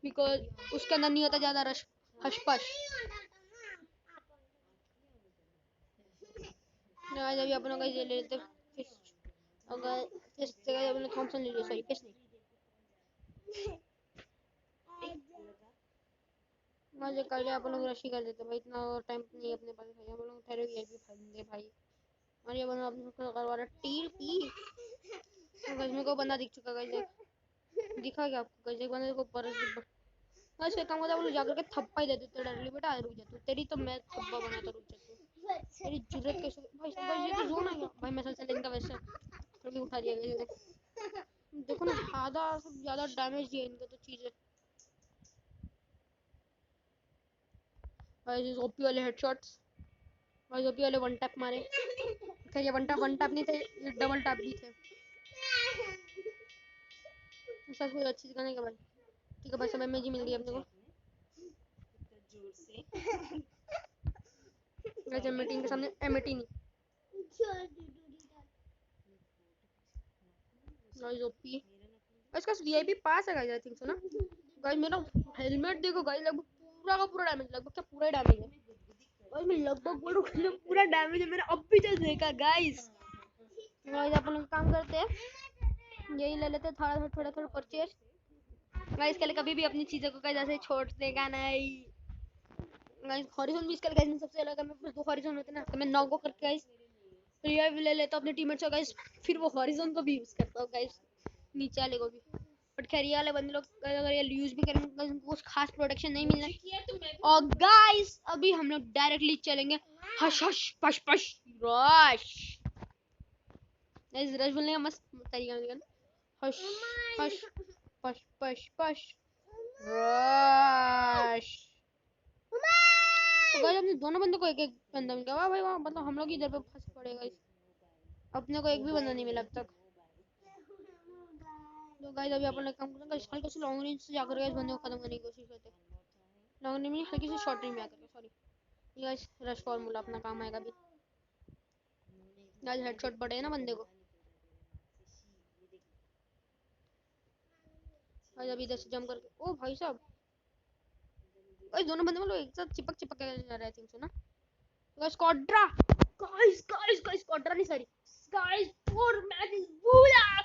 because उसके अंदर नहीं होता ज्यादा रश, हश पश। गाइस अभी अपन लोग ले लेते हैं फिश। अगर फिश जगह अपन लोग थॉमसन ले लिया, सॉरी फिश नहीं। मजे कर लिया अपन लोग, रश ही कर देते भाई, इतना टाइम नहीं अपने पास भाई। हम लोग ठहरे वीआईपी खाएंगे भाई। और ये बंदा अपने को करवा रहा टीर पी। गाइस मेरे को बंदा दिख चुका गाइस, दिखा क्या आपको गाइस? एक बंदे को पर गाइस क्या काम होता है, वो लोग जाकर के थप्पा ही दे देते डायरेक्टली। बेटा रुक जा तू, तेरी तो मैं थप्पा बनाता, रुक जा तू। तेरी जुर्रत कैसे भाई? गाइस ये तो जोन आ गया भाई। मैं चल इनका वैसे कभी उठा दिया गया। देखो ना आधा सब ज्यादा डैमेज दिया इनको तो चीजें। गाइस ओपी वाले हेडशॉट्स, गाइस ओपी वाले वन टैप मारे। खैर ये वन टैप नहीं थे, ये डबल टैप भी थे। सब कुछ अच्छी जगह नहीं का भाई। ठीक है भाई, समय में जी मिल गई अपने को। गाइस मीटिंग के सामने एमिटी नहीं। गाइस ओपी इसका वीआईपी पास है गाइस, आई थिंक सो ना। गाइस मेरा हेलमेट देखो गाइस, लगभग पूरा का पूरा डैमेज, लगभग क्या पूरा डैमेज है गाइस। मैं लगभग बोल रहा हूँ पूरा डैमेज है मेरा। अब भी चल देखा गाइस। गाइस अपन लोग काम करते हैं, यही ले लेते हैं थोड़ा परचेज। गाइस कल कभी भी अपनी चीजों को गाइस ऐसे छोड़ देगा नहीं। गाइस हॉरिजॉन भी इसका गाइस सबसे अलग है। मेरे पास 2 हॉरिजॉन होते ना, तो मैं नॉक करके गाइस रिवाइव ले लेता हूं अपने टीममेट्स को गाइस, फिर वो हॉरिजॉन को भी यूज करता हूं गाइस, नीचे वाले को भी। बट खैर ये वाले बंदे लोग अगर ये यूज भी करेंगे तो उनको कुछ खास प्रोटेक्शन नहीं मिलना। और गाइस अभी हम लोग डायरेक्टली चलेंगे hush hush push push rush. Guys rush बोलने का मस्त तरीका है, hush hush push push push rush. तो गाइस अपने दोनों बंदों को एक एक बंदा मिल गया। वाह भाई वाह, मतलब हम लोग इधर पे फंस पड़े गाइस, अपने को एक भी बंदा नहीं मिला अब तक। तो गाइस अभी अपन लोग काम करेंगे गाइस, हल्के से लॉन्ग रेंज से जाकर गाइस बंदे को खत्म करने की कोशिश करते हैं। लॉन्ग रेंज में हल्की से शॉर्ट रेंज में आकर, सॉरी गाइस रश फार्मूला अपना काम आएगा अभी। गाइस हेडशॉट पड़े ना बंदे को। गाइस अभी इधर से जंप करके, ओ भाई साहब गाइस दोनों बंदे मतलब एक साथ चिपक चिपक के जा रहे थे ना। गाइस स्क्वाड्रा, गाइस स्क्वाड्रा नहीं sorry guys, four match is booyah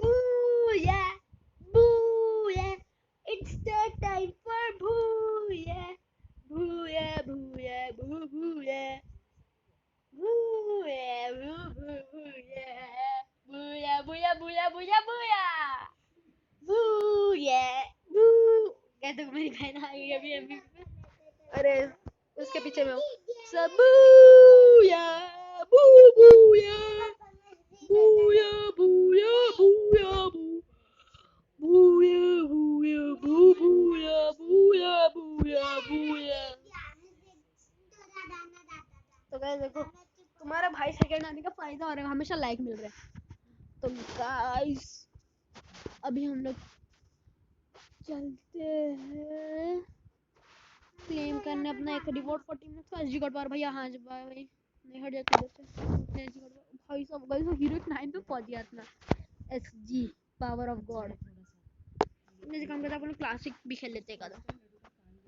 booyah booyah, it's the time for booyah, booyah, booyah, boo booyah, booyah, boo boo booyah, booyah, booyah, booyah, booyah, booyah, booyah, boo। कहते को मेरी बहन आ गई अभी अभी। अरे उसके पीछे में सब booyah, boo booyah, booyah, booyah, booyah, boo। Booyah, booyah, boo, booyah, booyah, booyah, booyah। तो गाइस देखो तुम्हारा भाई सेकंड आने का फायदा हो रहा है, हमेशा लाइक मिल रहा है। तो गाइस अभी हम लोग चलते हैं क्लेम करने अपना एक रिवॉर्ड फॉर टीम तो एसजी गॉड बार भैया। हाँ भाई नहीं हट जाते इधर से एसजी गॉड भाई सब गाइस हीरो 9 पे पहुंच गया अपना एसजी पावर ऑफ गॉड। जैसे काम करता अपन क्लासिक भी खेल लेते हैं का,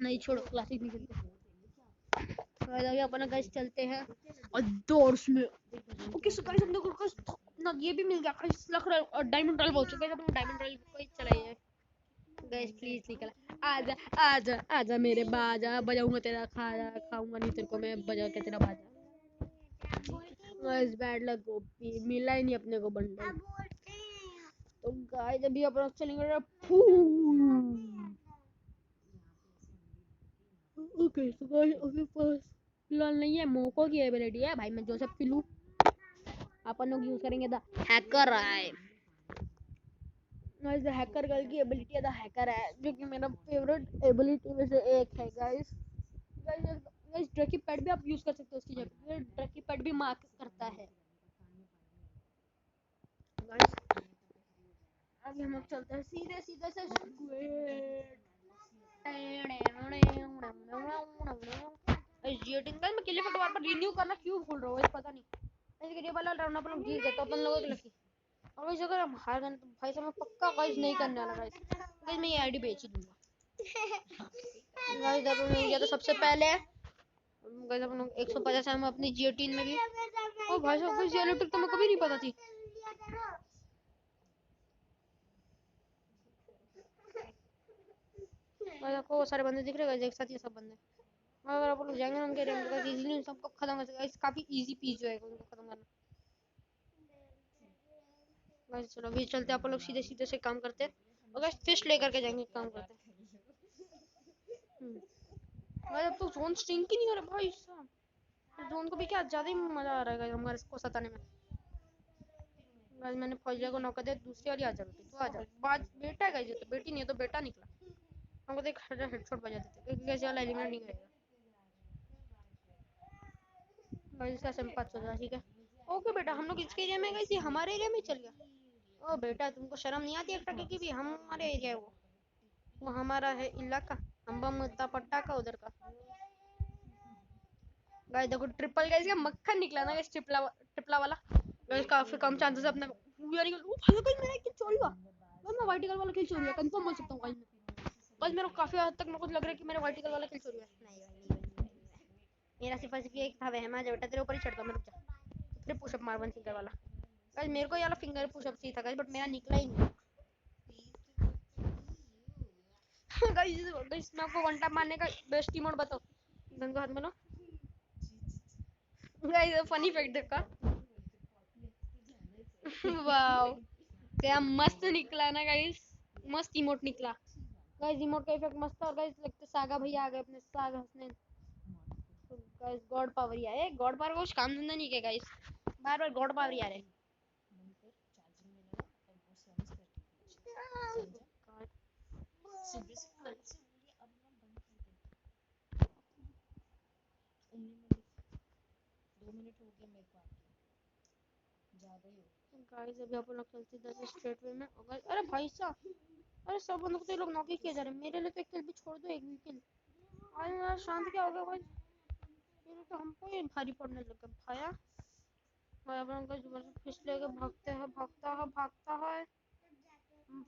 नहीं छोड़ो क्लासिक नहीं खेलते। अभी अपन गाइस चलते हैं और डोर्स में। ओके सो गाइस हम लोग को ना ये भी मिल गया गाइस, लक और डायमंड रॉयल बहुत गाइस। अपन डायमंड रॉयल को ही चलाइए गाइस, प्लीज निकल आजा आजा आजा मेरे बाजा, बजाऊंगा तेरा खाजा, खाऊंगा नहीं तेरे को मैं, बजा के तेरा बाजा। गाइस बैड लक गोपी मिला ही नहीं अपने को बंडल। तो गाइस अभी अपन चलेंगे ओके तो गाइस अभी पास फिलहाल नहीं है, मोको की एबिलिटी है भाई, मैं जोसेफ किलू अपन लोग यूज करेंगे the hacker I. Guys the hacker girl की एबिलिटी है द हैकर है, जो कि मेरा फेवरेट एबिलिटी में से एक है गाइस। गाइस ड्रकी पैड भी आप यूज कर सकते हो उसकी जगह, ड्रकी पैड भी मार्क करता है गाइस। अभी हम लोग चलते हैं सीधे सीधे से स्क्विड। जियोटिन का मैं किले फटवार पर रिन्यू करना क्यों भूल रहा हूँ पता नहीं। ऐसे ये वाला राउंड अपन लोग जीत गए तो अपन लोगों की लकी, और गाइस अगर हम हार गए तो भाई साहब मैं पक्का गाइस नहीं करने वाला गाइस। गाइस मैं ये आईडी बेच ही दूंगा गाइस। अपन लोग या तो सबसे पहले गाइस अपन लोग 150 हम अपनी जियोटिन में भी, ओ भाई साहब गाइस ये ट्रिक तो मैं कभी नहीं पता थी। गाइस आपको सारे बंदे दिख रहे हैं गाइस, एक साथ ये सब बंदे, अगर आप लोग जाएंगे उनके रैंक का इजीली सबको खत्म कर सकते हैं, काफी इजी पीस जो है उनको खत्म करना गाइस। चलो अभी चलते हैं, आप लोग सीधे सीधे से काम करते हैं और गाइस फिश लेकर के जाएंगे, काम करते हैं। गाइस अब तो जोन स्ट्रिंक ही नहीं हो रहा भाई साहब, जोन को भी क्या ज्यादा ही मजा आ रहा है गाइस हमारे को सताने में। गाइस मैंने फौजिया को नौका दिया, दूसरी वाली आ जा बेटी, तो आ जा बाज बेटा है गाइस, ये तो बेटी नहीं है तो बेटा निकला, हमको देख हेडशॉट बजा देते क्योंकि गाइस वाला एलिमिनेट नहीं करेगा गाइस। इसका सिंपल चल रहा है ठीक है। ओके बेटा हम लोग इसके एरिया में गए, ये हमारे एरिया में चल गया। ओ बेटा तुमको शर्म नहीं आती एक टके की भी, हमारे एरिया है वो हमारा है इलाका, हम बम मुद्दा पट्टा का उधर का। गाइस देखो ट्रिपल गाइस का मक्खन निकला ना गाइस, ट्रिपला वाला गाइस, काफी कम चांसेस अपने पूरा निकल। ओ भाई गाइस मेरा किल चोरी हुआ गाइस, मैं वाइट कलर वाला किल चोरी हुआ कंफर्म बोल सकता हूं गाइस। गाइस मेरे को काफी हद तक मेरे को लग रहा है कि मेरा वाइट कलर वाला किल चोरी हुआ नहीं भाई, मेरा सिर्फ एक था वह, मैं बेटा तेरे ऊपर ही चढ़ता मैं, रुक जा फिर पुशअप मार वन फिंगर वाला गाइस। मेरे को ये वाला फिंगर पुशअप सी था गाइस, बट मेरा निकला ही नहीं गाइस। गाइस मैं आपको वन टैप मारने का बेस्ट इमोट बताओ, गन को हाथ में लो गाइस, फनी फैक्ट देखा वाओ क्या मस्त निकला ना गाइस, मस्त इमोट निकला गाइस, इमोट का इफेक्ट मस्त था। और गाइस लगता है सागा भैया आ गए अपने, सागा हंसने गाइस, गॉड पावर ही आए, गॉड पावर को कुछ काम धंधा नहीं किया गाइस, बार बार गॉड पावर ही आ रहे। गाइस अभी आप लोग चलते इधर स्ट्रेट वे में, और अरे भाई साहब, अरे सब बंदों को तो ये लोग नॉक ही किए जा रहे हैं, मेरे लिए तो एक किल भी छोड़ दो, एक भी किल। अरे यार शांत क्या हो गया भाई, ये तो हमको ही भारी पड़ने लगा भाया। भाई अपन का जुबान से फिश लेके भागते हैं, भागता है भागता है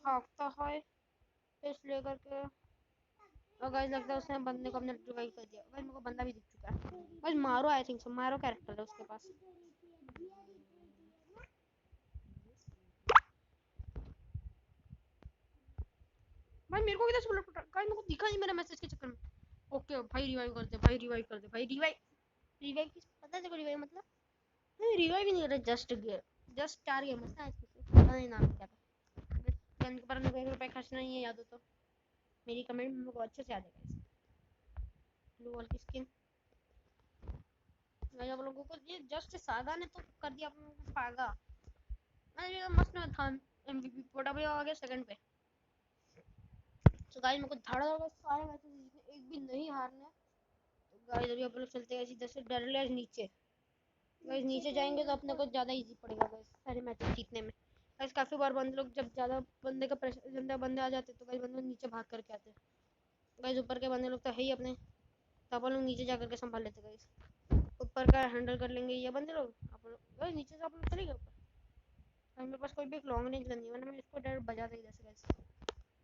भागता है फिश लेकर के। और गाइस लगता है उसने बंदे को अपने रिवाइव कर दिया गाइस, मेरे को बंदा भी दिख चुका है गाइस, मारो आई थिंक सो, मारो कैरेक्टर है उसके पास। भाई मेरे को किधर से बुलेट पड़ रहा है गाइस, मेरे को दिखा नहीं मेरा मैसेज के चक्कर में। ओके भाई रिवाइव कर दे भाई, रिवाइव कर दे भाई, रिवाइव रिवाइव किस पता है तेरे को रिवाइव मतलब? नहीं रिवाइव ही नहीं कर रहा, just gear, just star game है ना, पता नहीं नाम क्या था, गन के पर मेरे को रुपए खर्चना नहीं है, याद हो तो मेरी कमेंट मेरे को अच्छे से याद है गाइस। ब्लू वॉल की स्किन गाइस, आप लोगों को ये जस्ट सागा ने तो कर दिया आप लोगों को पागा। मैंने ये मस्त में था एमवीपी, बट अभी आ गया सेकंड पे। तो गाइस मेरे को धाड़ा धाड़ा सारे मैचेस जीतने, एक भी नहीं हारना है। तो गाइस अभी आप लोग चलते हैं इधर से डरलेस नीचे। गाइस नीचे जाएंगे तो अपने को ज़्यादा इजी पड़ेगा गाइस सारे मैचेस जीतने में। गाइस काफ़ी बार बंदे लोग जब ज़्यादा बंदे का प्रेशर, ज़्यादा बंदे आ जाते तो गाइस बंदे नीचे भाग करके आते हैं गाइस। ऊपर के बंदे लोग तो है ही अपने, तो अपन लोग नीचे जा करके संभाल लेते गाइस, ऊपर का हैंडल कर लेंगे ये बंदे लोग। आप लोग गाइस नीचे से आप लोग चलेंगे ऊपर, मेरे पास कोई भी एक लॉन्ग रेंज गन नहीं है, वरना मैं इसको डायरेक्ट बजा देगा जैसे गाइस।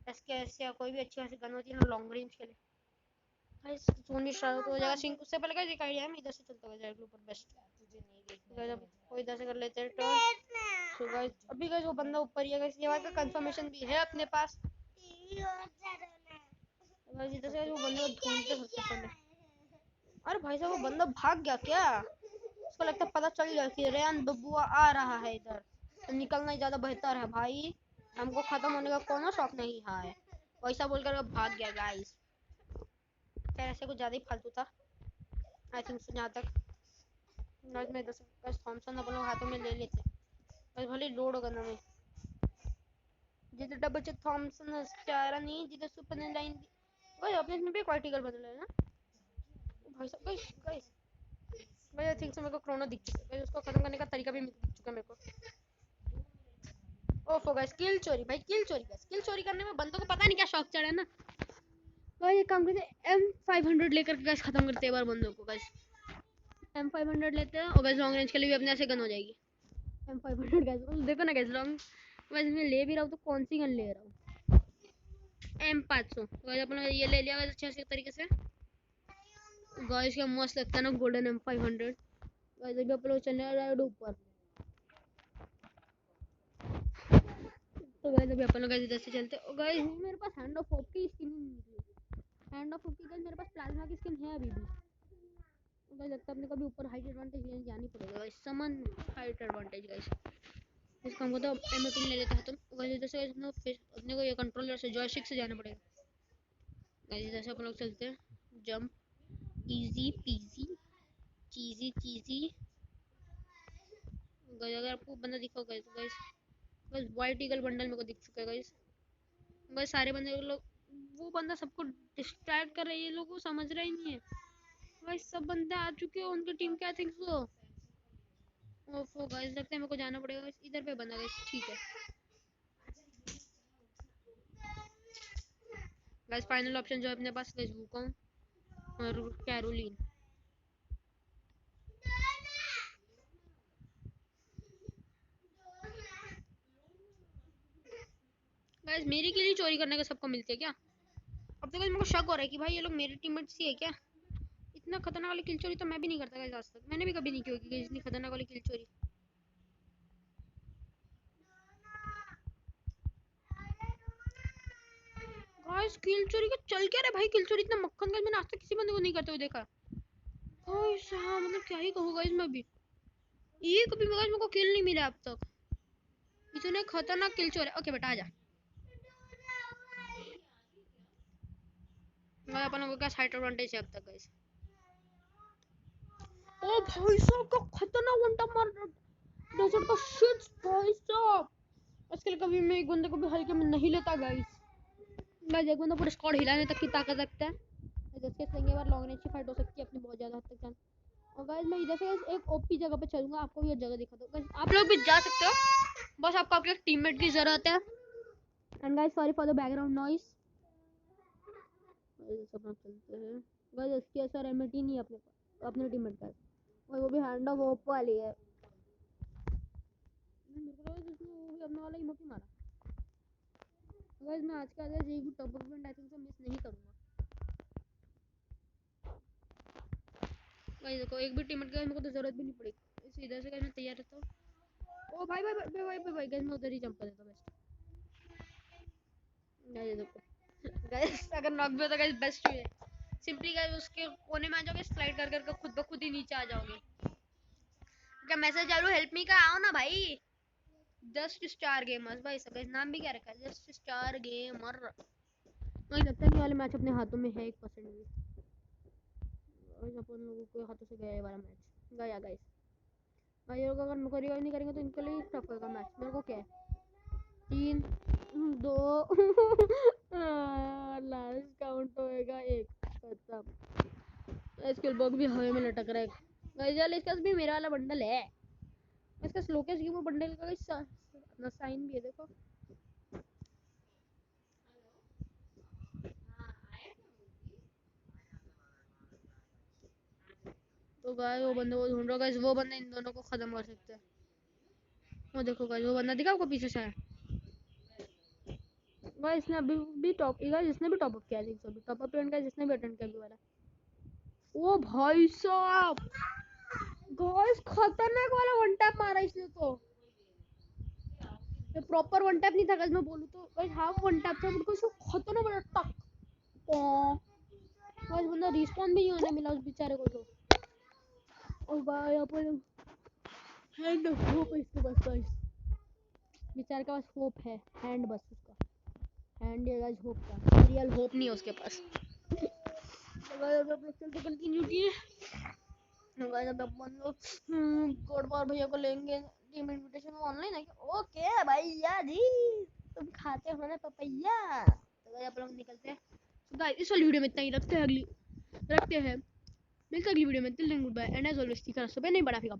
एसकेएस या कोई भी अच्छी खासी गन होती है ना लॉन्ग रेंज के लिए गाइस, सोनी स्टार्ट हो जाएगा सिंक। उससे पहले गाइस एक आइडिया है, मैं इधर से चलता हुआ जाएगा ऊपर बेस्ट गाइस। अब कोई इधर से कर लेते हैं टर्न। सो गाइस अभी गाइस वो बंदा ऊपर ही है गाइस, ये बात का कंफर्मेशन भी है अपने पास गाइस। इधर से वो बंदा ढूंढते सबसे पहले, अरे भाई साहब वो बंदा भाग गया क्या? उसको लगता है पता चल गया कि रेयान बबुआ आ रहा है इधर, तो निकलना ही ज्यादा बेहतर है भाई, हमको खत्म होने का कोनो शौक नहीं है, वैसा बोलकर वो भाग गया गाइस। खैर ऐसे कुछ ज़्यादा ही फालतू था आई थिंक सो। जहाँ तक गाइस मैं 10 थॉमसन अपन लोग हाथों में ले लेते बस भले लोड होगा ना में जिधर डबल चे थॉमसन चारा नहीं जिधर सुपर लाइन गाइस अपने इसमें भी एक आर्टिकल बदला है ना भाई साहब। गाइस गाइस भाई आई थिंक सो मेरे को क्रोनो दिख चुका है गाइस। उसको खत्म करने का तरीका भी दिख चुका है मेरे को। ओफो गाइस किल चोरी भाई किल चोरी गाइस किल चोरी करने में बंदों को पता नहीं क्या शौक चढ़ा है ना गाइस। एक काम करते हैं M500 लेकर के गाइस खत्म करते हैं एक बार बंदों को गाइस। M500 लेते हैं और गाइस लॉन्ग रेंज के लिए भी अपने ऐसे गन हो जाएगी। M500 गाइस देखो ना गाइस लॉन्ग वैसे मैं ले भी रहा हूँ तो कौन सी गन ले रहा हूँ M500 गाइस अपन ये ले लिया गाइस अच्छे से तरीके से गाइस। क्या मस्त लगता है ना गोल्डन M500 गाइस। अभी अपन लोग चलने वाले हैं ऊपर तो गाइस अभी अपन लोग गाइस इधर से चलते हैं। गाइस मेरे पास हैंड ऑफ होप की स्किन नहीं निकली। हैंड ऑफ होप की गाइस मेरे पास प्लाज्मा की स्किन है अभी भी गाइस। लगता है अपने को अभी ऊपर हाइट एडवांटेज लेने जानी पड़ेगा गाइस। समन हाइट एडवांटेज गाइस। इस काम को तो M18 ले लेते हैं तुम गाइस। इधर से अपने को ये कंट्रोलर से जॉयस्टिक से जाना पड़ेगा गाइस। इधर से अपन लोग चलते हैं जंप इजी पीजी चीजी चीजी गाइस। अगर आपको बंदा दिखा होगा तो गाइस बस वाइट ईगल बंडल मेरे को दिख चुका है गाइस। बस सारे बंदे लोग वो बंदा सबको डिस्ट्रैक्ट कर रहा है ये लोग को समझ रहा ही नहीं है गाइस। सब बंदे आ चुके हैं उनकी टीम क्या थिंक सो। ओफो गाइस लगता है मेरे को जाना पड़ेगा इधर पे बंदा गाइस। ठीक है गाइस फाइनल ऑप्शन जो है अपने पास गाइस वुकोंग और कैरोलिन। गाइस मेरी किल ही चोरी करने का सबको मिलती है क्या। अब तो गाइस मेरे को शक हो रहा है कि भाई ये लोग मेरे टीममेट्स ही है क्या। इतना खतरनाक वाली किल चोरी तो मैं भी नहीं करता गाइस आज तक। मैंने भी कभी नहीं की होगी इतनी खतरनाक वाली किल चोरी। गाइस किल चोरी का चल क्या रहा है भाई। किल चोरी इतना मक्खन गाइस मैंने आज तक किसी बंदे को नहीं करते हुए देखा गाइस। हाँ मतलब क्या ही कहूँ गाइस। मैं भी एक भी गाइस मेरे को किल नहीं मिला अब तक। इतने खतरनाक किल चोरी। ओके बेटा आजा गाइस। अपन लोगों का हाइट एडवांटेज है अब तक गाइस। ओ भाई साहब का खतरनाक वन टैप मार डेजर्ट का शिट भाई साहब। इसके लिए कभी मैं एक बंदे को भी हल्के में नहीं लेता गाइस। गाइस एक बंदा पूरा स्क्वाड हिलाने तक की ताकत रखता है। जैसे लेंगे बार लॉन्ग रेंज की फाइट हो सकती है अपनी बहुत ज्यादा हद तक जान। और गाइस मैं इधर से एक ओपी जगह पे चलूंगा आपको भी ये जगह दिखा दूं गाइस। आप लोग भी जा सकते हो बस आपको आपके टीममेट की जरूरत है। And guys sorry for the background noise. Guys सब लोग चलते हैं गाइस। इसकी असर एमटी नहीं अपने अपने टीममेट का और वो भी हैंड ऑफ होप वाली है। मेरे को लगा इसने वो भी अपने वाला इमोटी मारा गाइस। मैं आज का गाइस एक भी top up event I think so miss नहीं करूंगा गाइस। देखो एक भी टीममेट का मेरे को तो जरूरत भी नहीं पड़ेगी। इस इधर से गाइस मैं तैयार रहता हूं। ओ भाई भाई भाई भाई भाई भाई गाइस मैं उधर ही जंप कर देता हूं बेस्ट गाइस। देखो गाइस अगर नॉक भी होता गाइस बेस्ट है सिंपली गाइस उसके कोने में आ जाओगे स्लाइड कर करके खुद ब खुद ही नीचे आ जाओगे। क्या मैसेज चालू हेल्प मी का आओ ना भाई। जस्ट स्टार गेमर्स भाई सब गाइस नाम भी क्या रखा है जस्ट स्टार गेमर। मुझे लगता नहीं वाले मैच अपने हाथों में है 1% भी गाइस। अपन लोगों के हाथों से गया ये वाला मैच गया गाइस। भाई लोग अगर मेरे को रिवाइव नहीं करेंगे तो इनके लिए टफ होगा मैच। मेरे को क्या है 3 2 लास्ट काउंट होएगा 1 खत्म। स्किल बॉक भी हवा में लटक रहा है गाइस। यार इसका भी मेरा वाला बंडल है। इसका स्लोकेस्ट गेम बंडल का ना साइन भी है देखो। तो गाइस वो बंदे वो ढूंढ रहा गाइस। वो बंदा इन दोनों को खत्म कर सकता है। वो देखो गाइस वो बंदा दिखा आपको पीछे से है गाइस। इसने अभी भी टॉप गाइस इसने भी टॉप अप किया है अभी टॉप अप इवेंट का जिसने भी अटेंड किया अभी वाला। ओ भाई साहब गाइस खतरनाक वाला वन टैप मारा इसने तो। ये प्रॉपर वन टैप नहीं था गाइस मैं बोलूं तो गाइस हाफ वन टैप था। बिल्कुल सो खतरनाक वाला टक गाइस। बंदा रिस्पॉन भी नहीं होने मिला उस बेचारे को तो। और भाई यहाँ पर हैंड होप है इसके पास गाइस। बेचारे के पास होप है हैंड बस उसका हैंड है गाइस होप का रियल होप नहीं है उसके पास। तो गाइस अब लोग चलते कंटिन्यू किए। तो गाइस अब अपन लोग कोड पावर भैया को लेंगे। टीम इनविटेशन ऑनलाइन है क्या? ओके भैया जी, तुम खाते हो ना पपैया। तो गाइस अपन लोग निकलते हैं। तो गाइस इस वाली वीडियो में इतना ही रखते हैं। मिलते हैं अगली वीडियो में। Till then good bye and as always नहीं बड़ा फिर